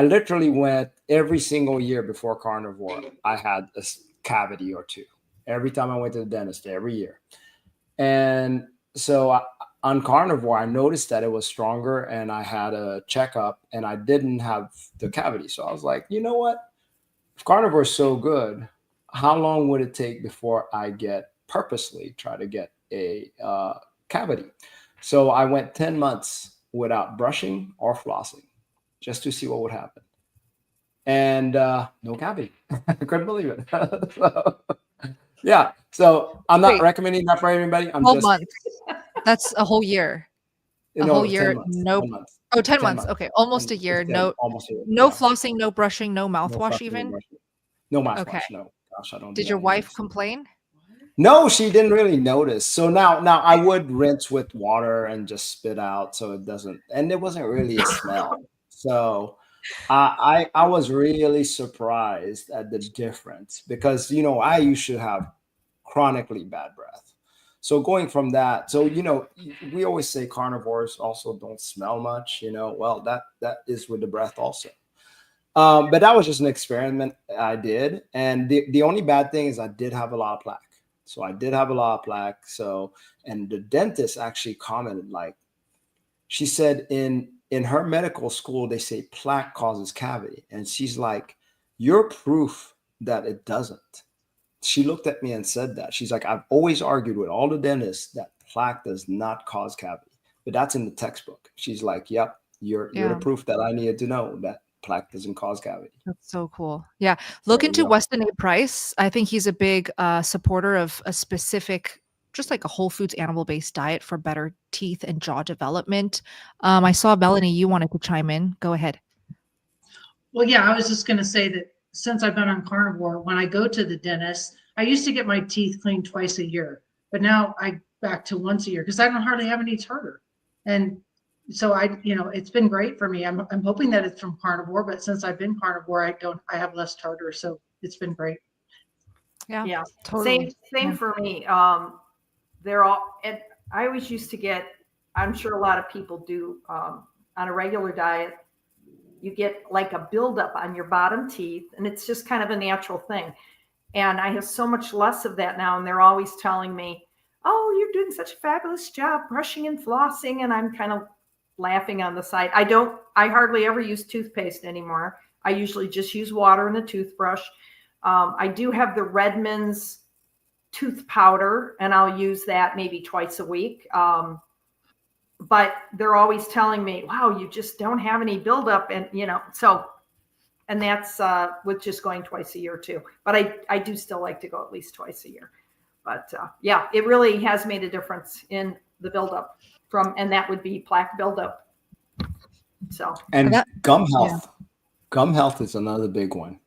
literally went every single year before carnivore. I had a cavity or two every time I went to the dentist, every year. And so on carnivore, I noticed that it was stronger, and I had a checkup and I didn't have the cavity. So I was like, you know what? If carnivore is so good, how long would it take before I purposely try to get a cavity? So I went 10 months without brushing or flossing just to see what would happen. And no cavity. I couldn't believe it. Yeah. So I'm not recommending that for everybody. 12 months. That's a whole year. Whole year. 10 months, no. 10 months. 10 months. Okay. Almost a year. No flossing, no brushing, no mouthwash even? No mouthwash, no. Gosh, I don't. Did your wife complain? No, she didn't really notice. So now I would rinse with water and just spit out so it doesn't, and it wasn't really a smell. So I was really surprised at the difference because, I used to have chronically bad breath. So going from that, so, we always say carnivores also don't smell much, well, that is with the breath also. But that was just an experiment I did. And the only bad thing is I did have a lot of plaque. So I did have a lot of plaque. So, and the dentist actually commented, like, she said in her medical school, they say plaque causes cavity. And she's like, you're proof that it doesn't. She looked at me and said that. She's like, I've always argued with all the dentists that plaque does not cause cavity. But that's in the textbook. She's like, yep, you're the proof that I needed to know that plaque doesn't cause cavity. That's so cool. Yeah. Look into Weston A. Price. I think he's a big supporter of a specific, just like a whole foods animal-based diet for better teeth and jaw development. I saw Melanie, you wanted to chime in. Go ahead. Well, yeah, I was just going to say that since I've been on carnivore, when I go to the dentist, I used to get my teeth cleaned twice a year, but now I back to once a year because I don't hardly have any tartar. And so it's been great for me. I'm hoping that it's from carnivore, but since I've been carnivore, I have less tartar. So it's been great. Yeah. Totally. Same for me. They're all, and I always used to get, I'm sure a lot of people do, on a regular diet, you get like a buildup on your bottom teeth, and it's just kind of a natural thing. And I have so much less of that now. And they're always telling me, oh, you're doing such a fabulous job brushing and flossing. And I'm kind of laughing on the side. I hardly ever use toothpaste anymore. I usually just use water and a toothbrush. I do have the Redmond's tooth powder, and I'll use that maybe twice a week. But they're always telling me, wow, you just don't have any buildup. And, and that's with just going twice a year too. But I do still like to go at least twice a year. But yeah, it really has made a difference in the buildup and that would be plaque buildup. So, and gum health. Yeah. Gum health is another big one.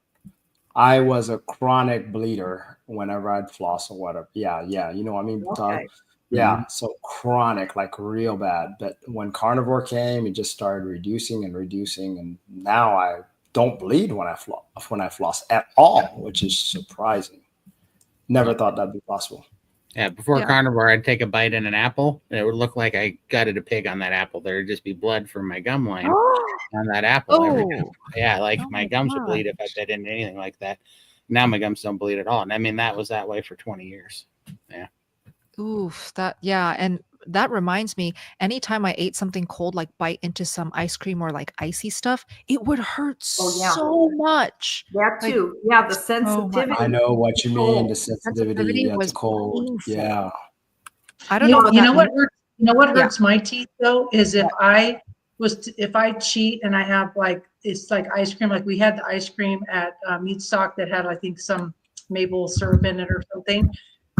I was a chronic bleeder whenever I'd floss or whatever. Yeah. You know what I mean? Okay. Yeah. So chronic, like real bad. But when carnivore came, it just started reducing. And now I don't bleed when I floss at all, which is surprising. Never thought that'd be possible. Yeah, before carnivore, I'd take a bite in an apple, and it would look like I gutted a pig on that apple. There'd just be blood from my gum line on that apple. Yeah, my gums would bleed if I bit into anything like that. Now my gums don't bleed at all. And I mean, that was that way for 20 years. Yeah. Oof, and that reminds me, anytime I ate something cold, like bite into some ice cream or like icy stuff, it would hurt Oh, yeah. so much. That Like, too. Yeah, the so much. sensitivity. I know what you mean. The sensitivity, Sensitivity yeah, to was cold. painful. Yeah. I don't know what You that know what means. hurts? You know what Yeah. hurts my teeth though is What? if I cheat and I have like it's like ice cream. Like we had the ice cream at Meat Stock that had I think some maple syrup in it or something.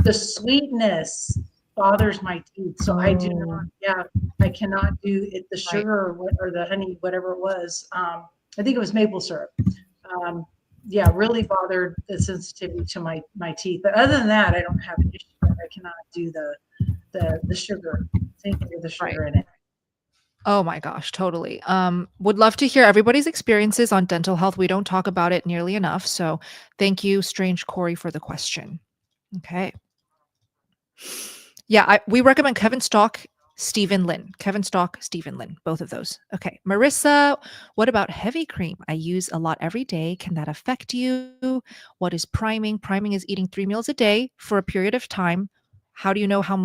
The sweetness bothers my teeth, so I do not. Oh, Yeah, I cannot do it. The right. sugar or the honey, whatever it was. I think it was maple syrup. Um, yeah, really bothered the sensitivity to my teeth. But other than that, I don't have an issue. I cannot do the sugar. Same thing with the Right. sugar in it. Oh my gosh, totally. Would love to hear everybody's experiences on dental health. We don't talk about it nearly enough. So thank you, Strange Corey, for the question. Okay. Yeah, we recommend Kevin Stock, Stephen Lynn. Kevin Stock, Stephen Lynn, both of those. Okay. Marissa, what about heavy cream? I use a lot every day. Can that affect you? What is priming? Priming is eating 3 meals a day for a period of time. How do you know how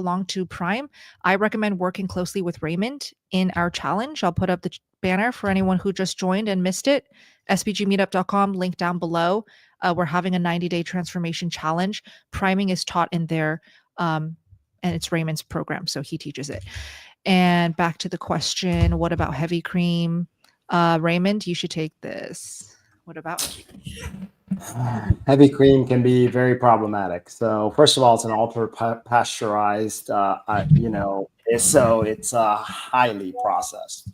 long to prime? I recommend working closely with Raymond in our challenge. I'll put up the banner for anyone who just joined and missed it. sbgmeetup.com, link down below. We're having a 90-day transformation challenge. Priming is taught in there, and it's Raymond's program, so he teaches it. And back to the question, what about heavy cream? Raymond, you should take this. What about heavy cream? Heavy cream can be very problematic. So first of all, it's an ultra pasteurized, so it's highly processed.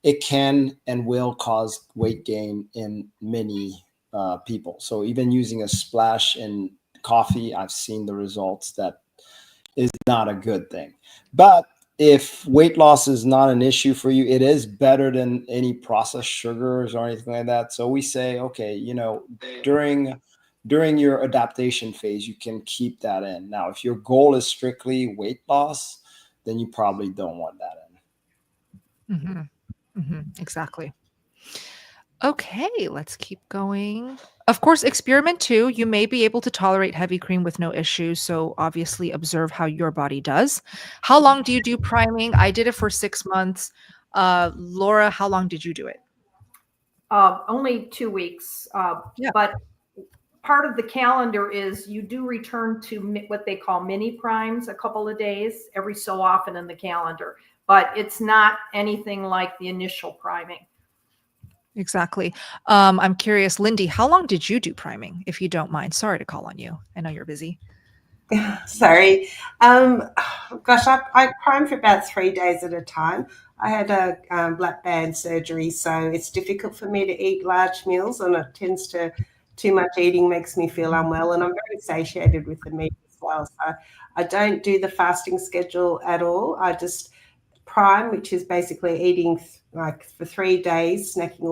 It can and will cause weight gain in many people. So even using a splash in coffee, I've seen the results that is not a good thing. But if weight loss is not an issue for you, it is better than any processed sugars or anything like that. So we say, okay, during your adaptation phase, you can keep that in. Now, if your goal is strictly weight loss, then you probably don't want that in. Exactly. Okay, let's keep going. Of course, experiment too. You may be able to tolerate heavy cream with no issues. So obviously observe how your body does. How long do you do priming? I did it for 6 months. Laura, how long did you do it? Only 2 weeks. Yeah. But part of the calendar is you do return to what they call mini primes a couple of days every so often in the calendar, but it's not anything like the initial priming. Exactly. I'm curious, Lindy, how long did you do priming, if you don't mind? Sorry to call on you. I know you're busy. Sorry. Gosh, I prime for about 3 days at a time. I had a black band surgery, so it's difficult for me to eat large meals, and it tends to too much eating makes me feel unwell, and I'm very satiated with the meat as well. So I don't do the fasting schedule at all. I just prime, which is basically eating like for 3 days, snacking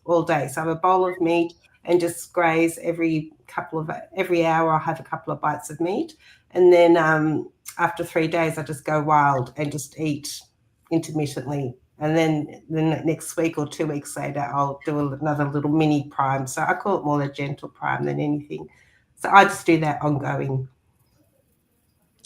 all day. So I have a bowl of meat and just graze every hour. I'll have a couple of bites of meat, and then after 3 days, I just go wild and just eat intermittently. And then the next week or 2 weeks later, I'll do another little mini prime. So I call it more a gentle prime than anything. So I just do that ongoing.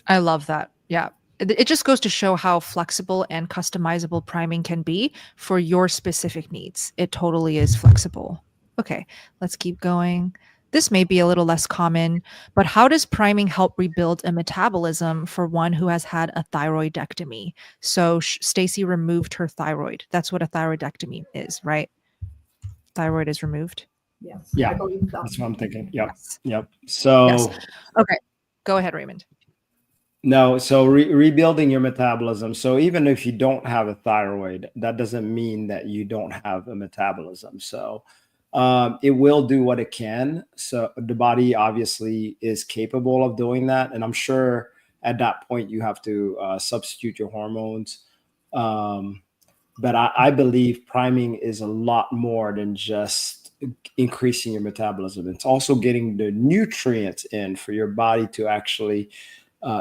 I love that. Yeah. It just goes to show how flexible and customizable priming can be for your specific needs. It totally is flexible. Okay, let's keep going. This may be a little less common, but how does priming help rebuild a metabolism for one who has had a thyroidectomy? So Stacy removed her thyroid. That's what a thyroidectomy is, right? Thyroid is removed. Yes. Yeah, I believe so. that's what I'm thinking. Yep. Yes. Yep. So Yes. Okay. Go ahead, Raymond. no, so rebuilding your metabolism. So even if you don't have a thyroid, that doesn't mean that you don't have a metabolism. So it will do what it can. So the body obviously is capable of doing that. And I'm sure at that point you have to substitute your hormones. But I believe priming is a lot more than just increasing your metabolism. It's also getting the nutrients in for your body to actually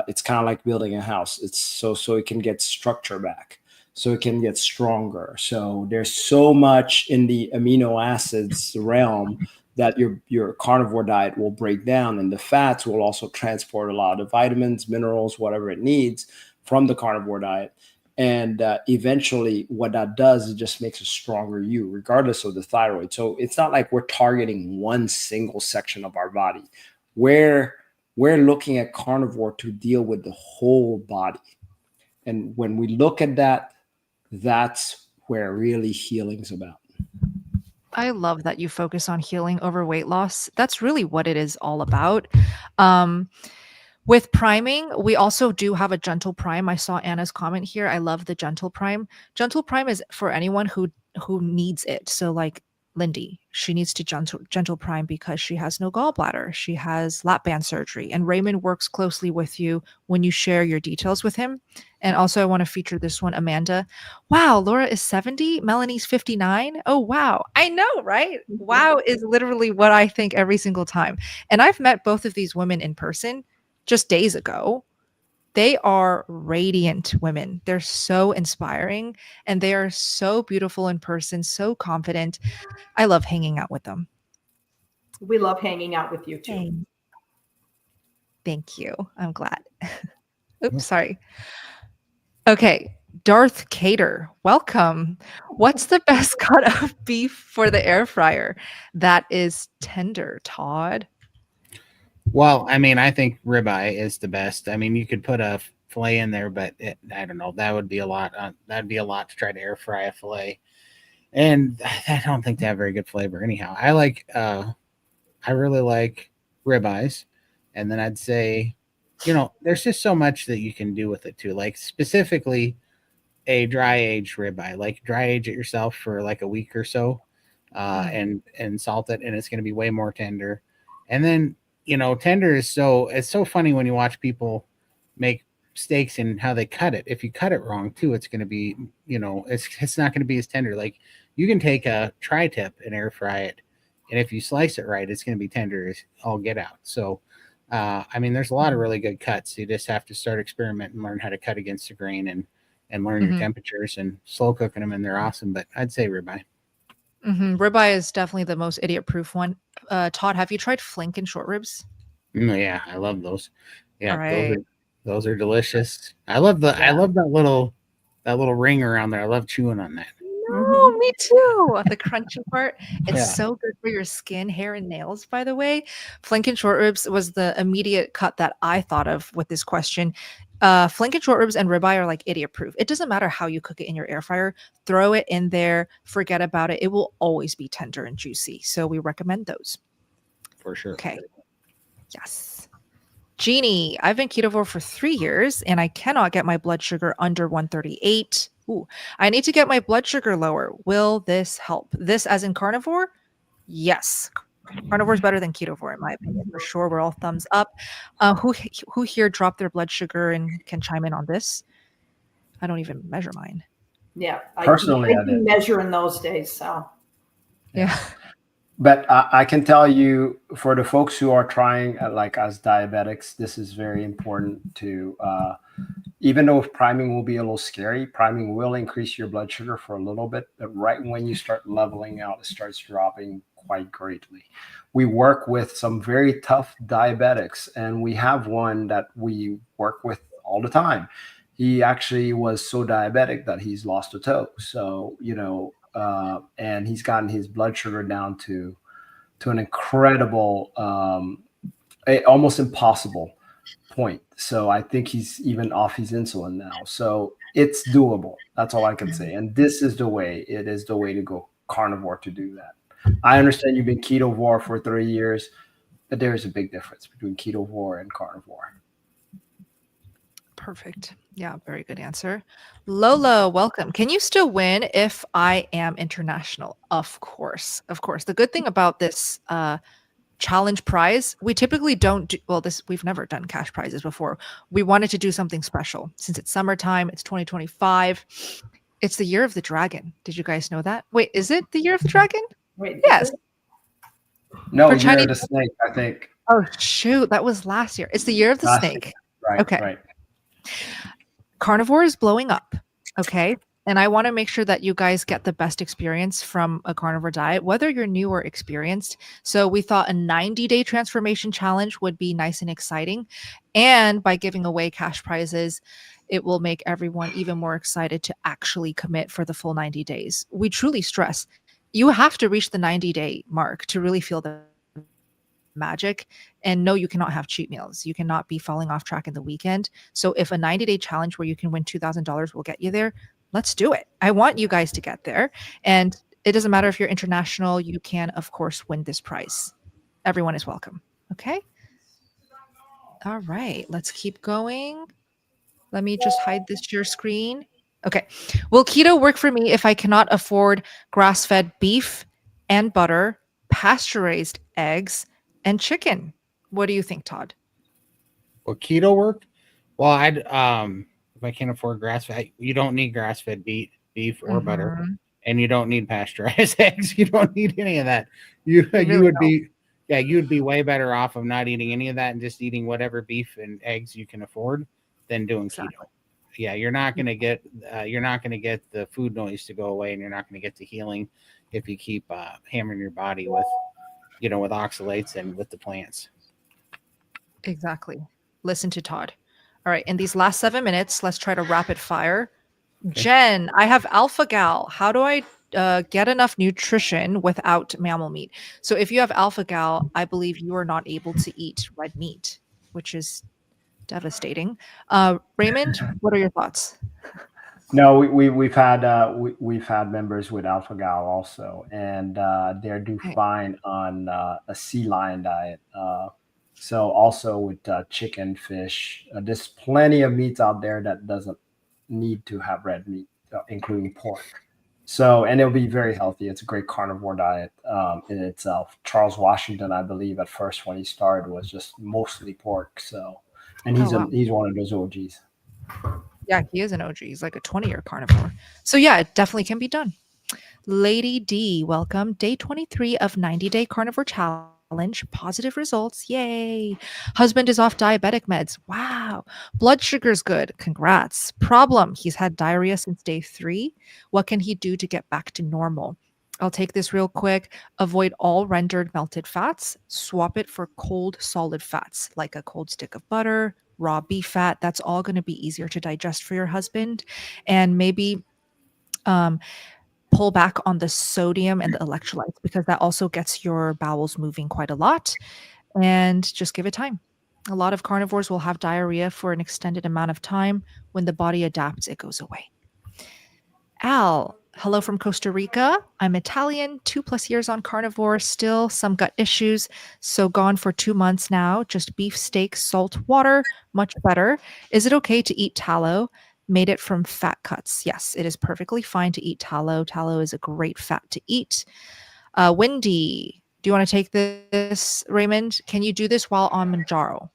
it's kind of like building a house. It's so it can get structure back, so it can get stronger. So there's so much in the amino acids realm that your carnivore diet will break down, and the fats will also transport a lot of vitamins, minerals, whatever it needs from the carnivore diet. And eventually what that does is just makes a stronger you, regardless of the thyroid. So it's not like we're targeting one single section of our body. We're looking at carnivore to deal with the whole body. And when we look at that, that's where really healing's about. I love that you focus on healing over weight loss. That's really what it is all about. Um, with priming, we also do have a gentle prime. I saw Anna's comment here. I love the gentle prime. Gentle prime is for anyone who needs it. So like Lindy, she needs to gentle prime because she has no gallbladder. She has lap band surgery, and Raymond works closely with you when you share your details with him. And also, I want to feature this one, Amanda. Wow, Laura is 70, Melanie's 59. Oh, wow. I know, right? Wow is literally what I think every single time. And I've met both of these women in person just days ago. They are radiant women. They're so inspiring and they are so beautiful in person, so confident. I love hanging out with them. We love hanging out with you too. Thank you. I'm glad. Oops, sorry. Okay. Darth Cater, welcome. What's the best cut of beef for the air fryer that is tender, Todd? Well, I mean, I think ribeye is the best. I mean, you could put a fillet in there, but I don't know. That would be a lot. That'd be a lot to try to air fry a fillet, and I don't think they have very good flavor. Anyhow, I really like ribeyes, and then I'd say, there's just so much that you can do with it too. Like specifically, a dry aged ribeye, like dry age it yourself for like a week or so, and salt it, and it's going to be way more tender. And then tender is it's so funny when you watch people make steaks and how they cut it. If you cut it wrong too, it's going to be it's not going to be as tender. Like you can take a tri-tip and air fry it, and if you slice it right, it's going to be tender as all get out. So I mean, there's a lot of really good cuts. You just have to start experimenting, learn how to cut against the grain, and learn your temperatures and slow cooking them, and they're awesome. But I'd say ribeye. Ribeye is definitely the most idiot-proof one. Todd, have you tried flank and short ribs? Yeah, I love those. Yeah, All right. those are delicious. I love that little ring around there. I love chewing on that. No, me too. The crunchy part. It's so good for your skin, hair, and nails, by the way. Flank and short ribs was the immediate cut that I thought of with this question. Flank and short ribs and ribeye are like idiot proof. It doesn't matter how you cook it in your air fryer. Throw it in there, forget about it. It will always be tender and juicy. So we recommend those. For sure. Okay. Yes. Jeannie, I've been ketovore for 3 years and I cannot get my blood sugar under 138. Ooh, I need to get my blood sugar lower. Will this help? This as in carnivore? Yes. Carnivore is better than ketovore, in my opinion. For sure, we're all thumbs up. Who here dropped their blood sugar and can chime in on this? I don't even measure mine. Yeah, Personally, I didn't measure in those days. So yeah. But I can tell you, for the folks who are trying, like as diabetics, this is very important to, even though priming will be a little scary, priming will increase your blood sugar for a little bit, but right when you start leveling out, it starts dropping quite greatly. We work with some very tough diabetics, and we have one that we work with all the time. He actually was so diabetic that he's lost a toe. So, and he's gotten his blood sugar down to an incredible, almost impossible point. So I think he's even off his insulin now. So it's doable. That's all I can say. And this is the way. It is the way to go carnivore to do that. I understand you've been ketovore for 3 years, but there is a big difference between ketovore and carnivore. Perfect. Yeah, very good answer. Lola, welcome. Can you still win if I am international? Of course. Of course. The good thing about this challenge prize, we typically don't do, we've never done cash prizes before. We wanted to do something special since it's summertime, it's 2025. It's the year of the dragon. Did you guys know that? Wait, is it the year of the dragon? wait, Yes. No, For year Chinese- of the snake, I think. Oh, shoot. That was last year. It's the year of the Last snake. Right. Okay. Right. Carnivore is blowing up. Okay. And I want to make sure that you guys get the best experience from a carnivore diet, whether you're new or experienced. So we thought a 90-day transformation challenge would be nice and exciting. And by giving away cash prizes, it will make everyone even more excited to actually commit for the full 90 days. We truly stress you have to reach the 90-day mark to really feel the magic. And no, you cannot have cheat meals. You cannot be falling off track in the weekend. So if a 90-day challenge where you can win $2,000 will get you there, let's do it. I want you guys to get there. And it doesn't matter if you're international, you can, of course, win this prize. Everyone is welcome. Okay. All right. Let's keep going. Let me just hide this share screen. Okay. Will keto work for me if I cannot afford grass fed beef and butter, pasture raised eggs, and chicken? What do you think, Todd? Will keto work? Well, I'd if I can't afford grass fed, you don't need grass fed beef or butter, Mhm. and you don't need pasteurized eggs. You don't need any of that. You really would don't. be you'd be way better off of not eating any of that and just eating whatever beef and eggs you can afford than doing Exactly. keto. Yeah, you're not going to get the food noise to go away, and you're not going to get the healing if you keep hammering your body with with oxalates and with the plants. Exactly. Listen to Todd. All right. In these last 7 minutes, let's try to rapid fire. Okay. Jen, I have alpha gal. How do I get enough nutrition without mammal meat? So if you have alpha gal, I believe you are not able to eat red meat, which is devastating. Raymond, what are your thoughts? No, we've had members with alpha gal also, and they're do Okay. fine on a sea lion diet. So also with chicken, fish, there's plenty of meats out there that doesn't need to have red meat, including pork. So, and it'll be very healthy. It's a great carnivore diet in itself. Charles Washington, I believe, at first when he started was just mostly pork. So, and Oh, wow. he's one of those OGs. Yeah, he is an OG. He's like a 20-year carnivore. So yeah, it definitely can be done. Lady D, welcome. Day 23 of 90-day carnivore challenge. Positive results. Yay. Husband is off diabetic meds. Wow. Blood sugar's good. Congrats. Problem, he's had diarrhea since day 3. What can he do to get back to normal? I'll take this real quick. Avoid all rendered melted fats. Swap it for cold solid fats, like a cold stick of butter, raw beef fat. That's all going to be easier to digest for your husband. And maybe um, pull back on the sodium and the electrolytes because that also gets your bowels moving quite a lot. And just give it time. A lot of carnivores will have diarrhea for an extended amount of time. When the body adapts, it goes away. Al, hello from Costa Rica. I'm Italian, 2+ years on carnivore, still some gut issues. So gone for 2 months now, just beef steak, salt, water, much better. Is it okay to eat tallow? Made it from fat cuts. Yes, it is perfectly fine to eat tallow. Tallow is a great fat to eat. Wendy, do you want to take this, Raymond? Can you do this while on Manjaro?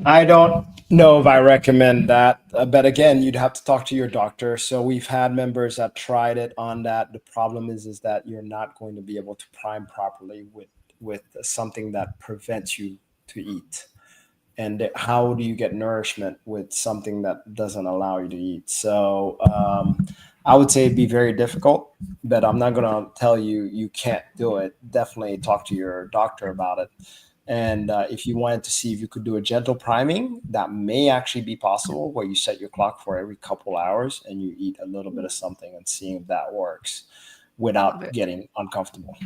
I don't know if I recommend that, but again, you'd have to talk to your doctor. So we've had members that tried it on that. The problem is that you're not going to be able to prime properly with something that prevents you to eat. And how do you get nourishment with something that doesn't allow you to eat? So I would say it'd be very difficult, but I'm not going to tell you you can't do it. Definitely talk to your doctor about it. And if you wanted to see if you could do a gentle priming, that may actually be possible where you set your clock for every couple hours and you eat a little bit of something and seeing if that works Love without it. getting uncomfortable.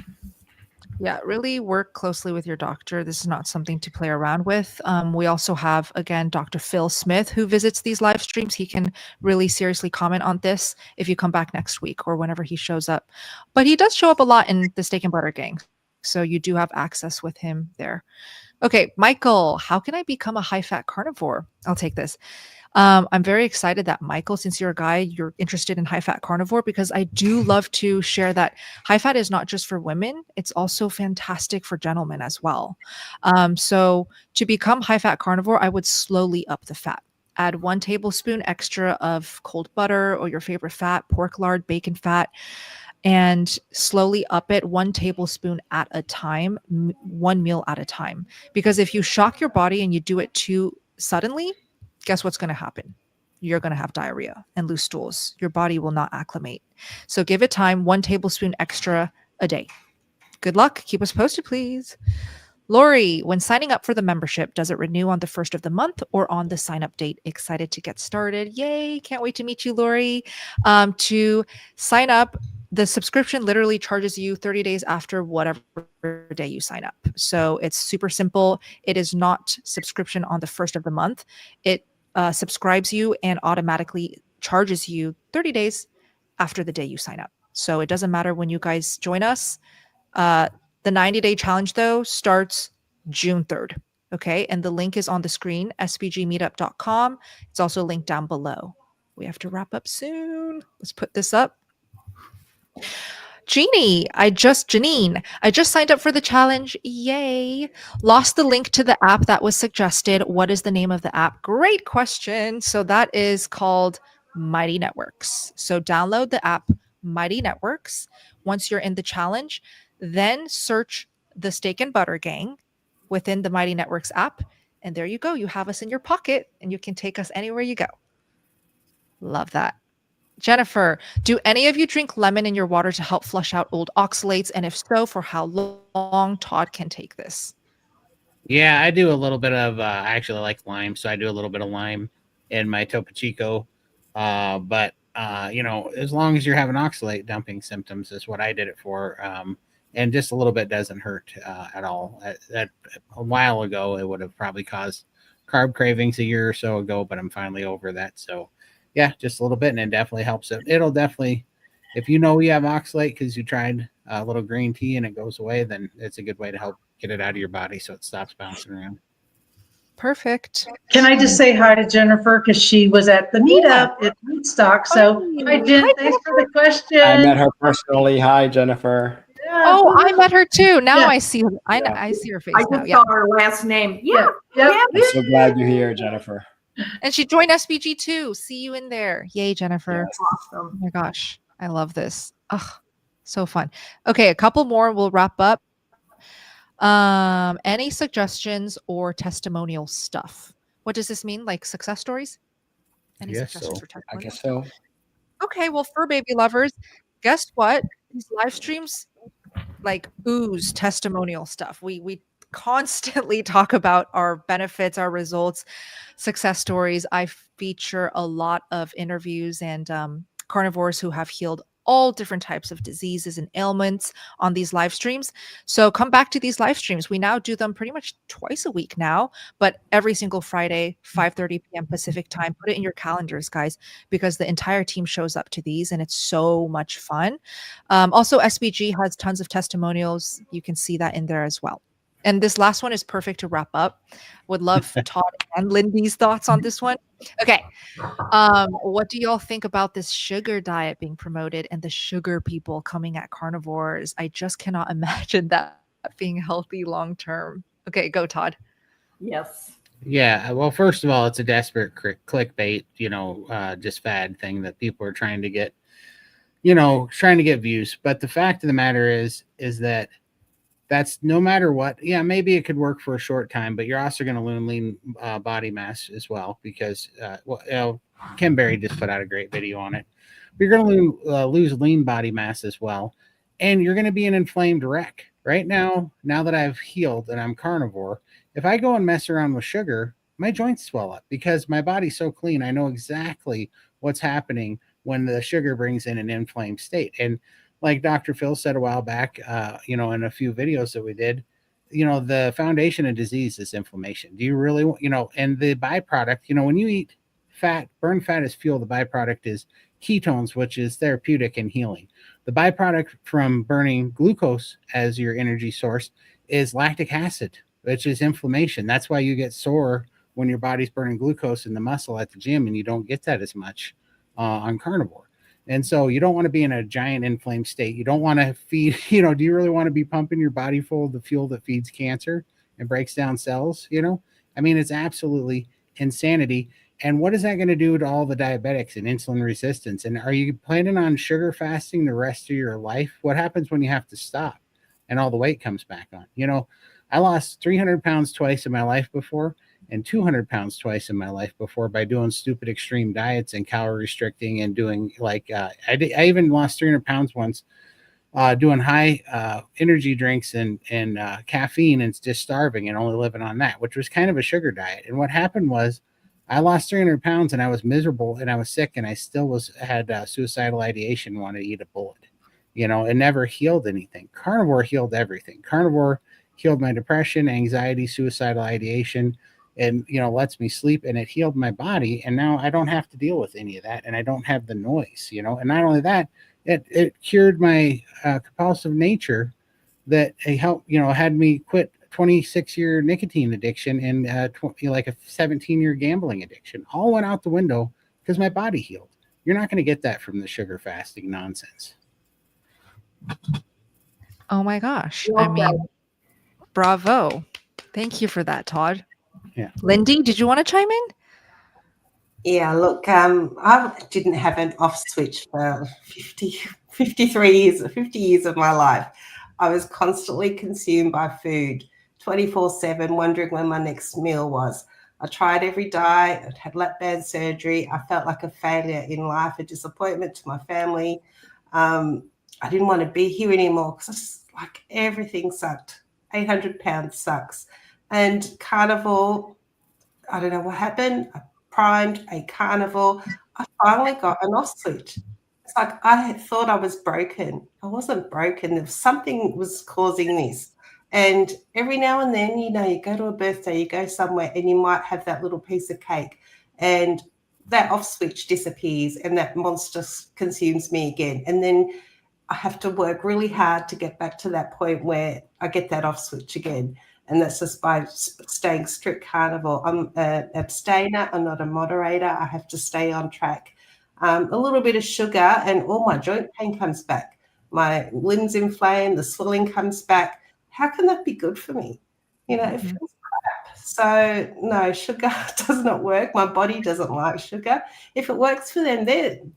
Yeah, really work closely with your doctor. This is not something to play around with. We also have, again, Dr. Phil Smith, who visits these live streams. He can really seriously comment on this if you come back next week or whenever he shows up. But he does show up a lot in the Steak and Butter Gang. So you do have access with him there. Okay, Michael, how can I become a high fat carnivore? I'll take this. I'm very excited that Michael, since you're a guy, you're interested in high fat carnivore because I do love to share that high fat is not just for women, it's also fantastic for gentlemen as well. So to become high fat carnivore, I would slowly up the fat. Add 1 tablespoon extra of cold butter or your favorite fat, pork lard, bacon fat, and slowly up it 1 tablespoon at a time, 1 meal at a time. Because if you shock your body and you do it too suddenly, guess what's going to happen? you're going to have diarrhea and loose stools. Your body will not acclimate. So give it time, 1 tablespoon extra a day. Good luck. Keep us posted, please. Lori, when signing up for the membership, does it renew on the first of the month or on the sign up date? Excited to get started. Yay. Can't wait to meet you, Lori. To sign up, the subscription literally charges you 30 days after whatever day you sign up. So it's super simple. It is not subscription on the first of the month. It subscribes you and automatically charges you 30 days after the day you sign up. So it doesn't matter when you guys join us. The 90-day challenge, though, starts June 3rd. Okay. And the link is on the screen, sbgmeetup.com. It's also linked down below. We have to wrap up soon. Let's put this up. Janine, I just signed up for the challenge. Yay. Lost the link to the app that was suggested. What is the name of the app? Great question. So that is called Mighty Networks. So download the app Mighty Networks. Once you're in the challenge, then search the Steak and Butter Gang within the Mighty Networks app. And there you go. You have us in your pocket and you can take us anywhere you go. Love that. Jennifer, do any of you drink lemon in your water to help flush out old oxalates? And if so, for how long? Todd can take this. Yeah, I do a little bit of, I actually like lime, so I do a little bit of lime in my Topo Chico. But as long as you're having oxalate dumping symptoms is what I did it for. And just a little bit doesn't hurt at all. A while ago, it would have probably caused carb cravings a year or so ago, but I'm finally over that. So yeah, just a little bit, and it definitely helps it. It'll definitely, if you know you have oxalate because you tried a little green tea and it goes away, then it's a good way to help get it out of your body so it stops bouncing around. Perfect. Can I just say hi to Jennifer because she was at the meetup at Woodstock. So hi, Jen. Thanks for the question. I met her personally. Hi, Jennifer. Yeah, Oh, I met her too. Now Yeah. I see her. I see her face I now. just Yeah. saw her last name. Yeah. Yep. I'm so glad you're here, Jennifer. And she joined SBG too. See you in there. Yay, Jennifer. Yes. Oh Awesome. my gosh. I love this. Ugh, so fun. Okay, a couple more. We'll wrap up. Any suggestions or testimonial stuff? What does this mean? Like success stories? Any Yes, suggestions so. for I testimonials? guess so. Okay, well, fur baby lovers, guess what? These live streams like ooze testimonial stuff. We constantly talk about our benefits, our results, success stories. I feature a lot of interviews and carnivores who have healed all different types of diseases and ailments on these live streams. So come back to these live streams. We now do them pretty much twice a week now, but every single Friday, 5:30 p.m. Pacific time. Put it in your calendars, guys, because the entire team shows up to these and it's so much fun. Also, SBG has tons of testimonials. You can see that in there as well. And this last one is perfect to wrap up. Would love Todd and Lindy's thoughts on this one. Okay. What do y'all think about this sugar diet being promoted and the sugar people coming at carnivores? I just cannot imagine that being healthy long term. Okay, go Todd. Yes. Yeah, well, first of all, it's a desperate clickbait, just fad thing that people are trying to get, trying to get views. But the fact of the matter is that's no matter what. Yeah, maybe it could work for a short time, but you're also going to lose lean body mass as well because, Kim Berry just put out a great video on it. But you're going to lose lean body mass as well, and you're going to be an inflamed wreck. Right now that I've healed and I'm carnivore, if I go and mess around with sugar, my joints swell up because my body's so clean. I know exactly what's happening when the sugar brings in an inflamed state. And like Dr. Phil said a while back, in a few videos that we did, the foundation of disease is inflammation. Do you really, and the byproduct, when you eat fat, burn fat as fuel, the byproduct is ketones, which is therapeutic and healing. The byproduct from burning glucose as your energy source is lactic acid, which is inflammation. That's why you get sore when your body's burning glucose in the muscle at the gym, and you don't get that as much on carnivore. And so you don't want to be in a giant inflamed state. You don't want to feed, do you really want to be pumping your body full of the fuel that feeds cancer and breaks down cells? It's absolutely insanity. And what is that going to do to all the diabetics and insulin resistance? And are you planning on sugar fasting the rest of your life? What happens when you have to stop and all the weight comes back on? I lost 300 pounds twice in my life before, and 200 pounds twice in my life before by doing stupid extreme diets and calorie restricting and doing like I even lost 300 pounds once doing high energy drinks and caffeine and just starving and only living on that, which was kind of a sugar diet. And what happened was I lost 300 pounds and I was miserable and I was sick and I still had suicidal ideation, wanted to eat a bullet. You know, it never healed anything. Carnivore healed everything. Carnivore healed my depression, anxiety, suicidal ideation, and, you know, lets me sleep, and it healed my body. And now I don't have to deal with any of that. And I don't have the noise, you know, and not only that, it cured my compulsive nature that it helped, you know, had me quit 26-year nicotine addiction and like a 17-year gambling addiction. All went out the window because my body healed. You're not going to get that from the sugar fasting nonsense. Oh my gosh. I mean, bravo. Thank you for that, Todd. Yeah. Lindy, did you want to chime in? Yeah, look, I didn't have an off switch for 53 years, 50 years of my life. I was constantly consumed by food, 24/7, wondering when my next meal was. I tried every diet, I had lap band surgery. I felt like a failure in life, a disappointment to my family. I didn't want to be here anymore because like everything sucked. 800 pounds sucks. And carnivore, I don't know what happened. I primed a carnivore. I finally got an off switch. It's like I thought I was broken. I wasn't broken. There was something was causing this. And every now and then, you know, you go to a birthday, you go somewhere, and you might have that little piece of cake, and that off switch disappears, and that monster consumes me again. And then I have to work really hard to get back to that point where I get that off switch again. And that's just by staying strict carnivore. I'm an abstainer. I'm not a moderator. I have to stay on track. A little bit of sugar and all my joint pain comes back. My limbs inflame, the swelling comes back. How can that be good for me? You know, it feels crap. So no, sugar does not work. My body doesn't like sugar. If it works for them,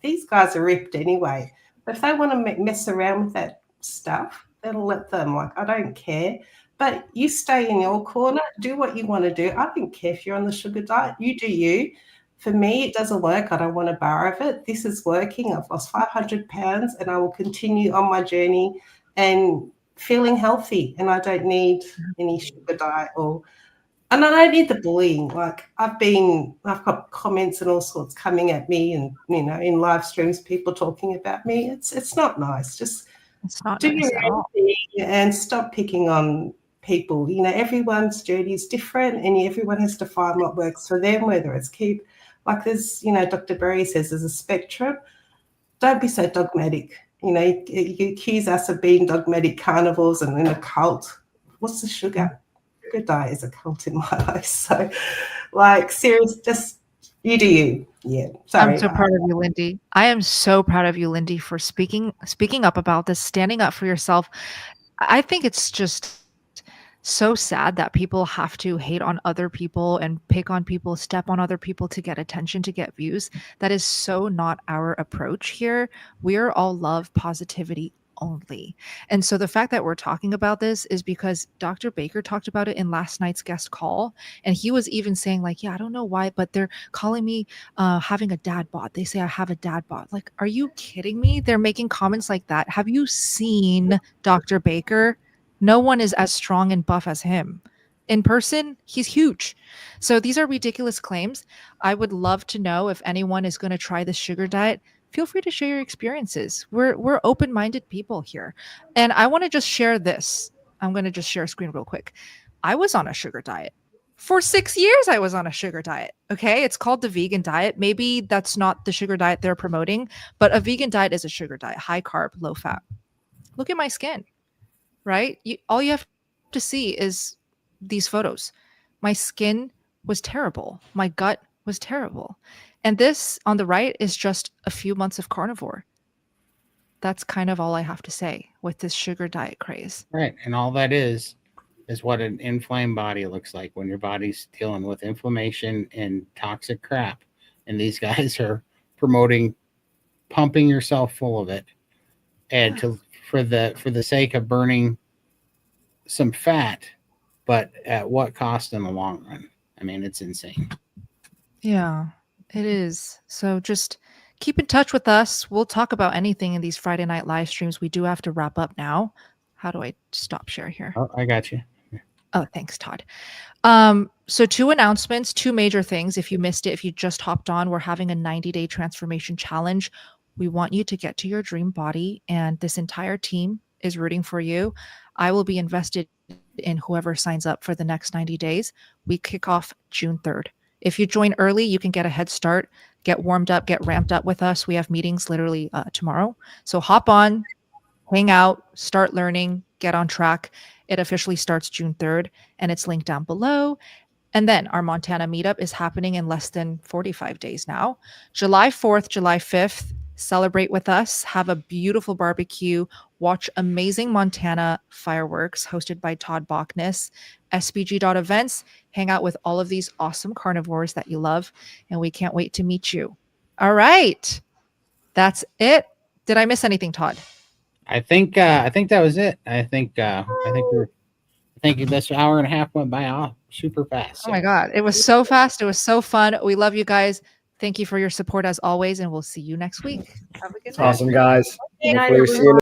these guys are ripped anyway. But if they want to mess around with that stuff, then let them. Like, I don't care. But you stay in your corner, do what you want to do. I don't care if you're on the sugar diet. You do you. For me, it doesn't work. I don't want a bar of it. This is working. I've lost 500 pounds and I will continue on my journey and feeling healthy. And I don't need any sugar diet and I don't need the bullying. Like I've got comments and all sorts coming at me and, you know, in live streams, people talking about me. It's not nice. Just It's not do nice your at own all. thing and stop picking on people. You know, everyone's journey is different and everyone has to find what works for them, whether it's like there's, you know, Dr. Berry says there's a spectrum. Don't be so dogmatic. You know, you accuse us of being dogmatic carnivores and in a cult. What's the sugar? Sugar diet is a cult in my life. So, like, serious, just you do you. Yeah, sorry. I'm so proud of you, Lindy. I am so proud of you, Lindy, for speaking up about this, standing up for yourself. I think it's just so sad that people have to hate on other people and pick on people, step on other people to get attention, to get views. That is so not our approach here. We're all love, positivity only. And so the fact that we're talking about this is because Dr. Baker talked about it in last night's guest call. And he was even saying, like, yeah, I don't know why, but they're calling me having a dad bod. They say I have a dad bod. Like, are you kidding me? They're making comments like that. Have you seen Dr. Baker? No one is as strong and buff as him. In person, he's huge. So these are ridiculous claims. I would love to know if anyone is going to try this sugar diet. Feel free to share your experiences. We're open-minded people here. And I want to just share this. I'm going to just share a screen real quick. I was on a sugar diet. For 6 years, I was on a sugar diet. Okay. It's called the vegan diet. Maybe that's not the sugar diet they're promoting, but a vegan diet is a sugar diet, high carb, low fat. Look at my skin, right? All you have to see is these photos. My skin was terrible. My gut was terrible. And this on the right is just a few months of carnivore. That's kind of all I have to say with this sugar diet craze. Right. And all that is what an inflamed body looks like when your body's dealing with inflammation and toxic crap. And these guys are promoting pumping yourself full of it and for the sake of burning some fat, but at what cost in the long run? I mean, it's insane. Yeah, it is. So just keep in touch with us. We'll talk about anything in these Friday night live streams. We do have to wrap up now. How do I stop share here? Oh, I got you. Oh, thanks, Todd. So 2 announcements, 2 major things. If you missed it, if you just hopped on, we're having a 90-day transformation challenge. We want you to get to your dream body, and this entire team is rooting for you. I will be invested in whoever signs up for the next 90 days. We kick off June 3rd. If you join early, you can get a head start, get warmed up, get ramped up with us. We have meetings literally tomorrow. So hop on, hang out, start learning, get on track. It officially starts June 3rd, and it's linked down below. And then our Montana meetup is happening in less than 45 days now. July 4th, July 5th, celebrate with us, have a beautiful barbecue, watch amazing Montana fireworks hosted by Todd Bachnes, SBG.events, hang out with all of these awesome carnivores that you love, and we can't wait to meet you. All right. That's it. Did I miss anything, Todd? I think that was it. I think this hour and a half went by super fast. Oh my God. It was so fast. It was so fun. We love you guys. Thank you for your support as always, and we'll see you next week. Have a good night. Awesome, guys. Good night, Hopefully we see you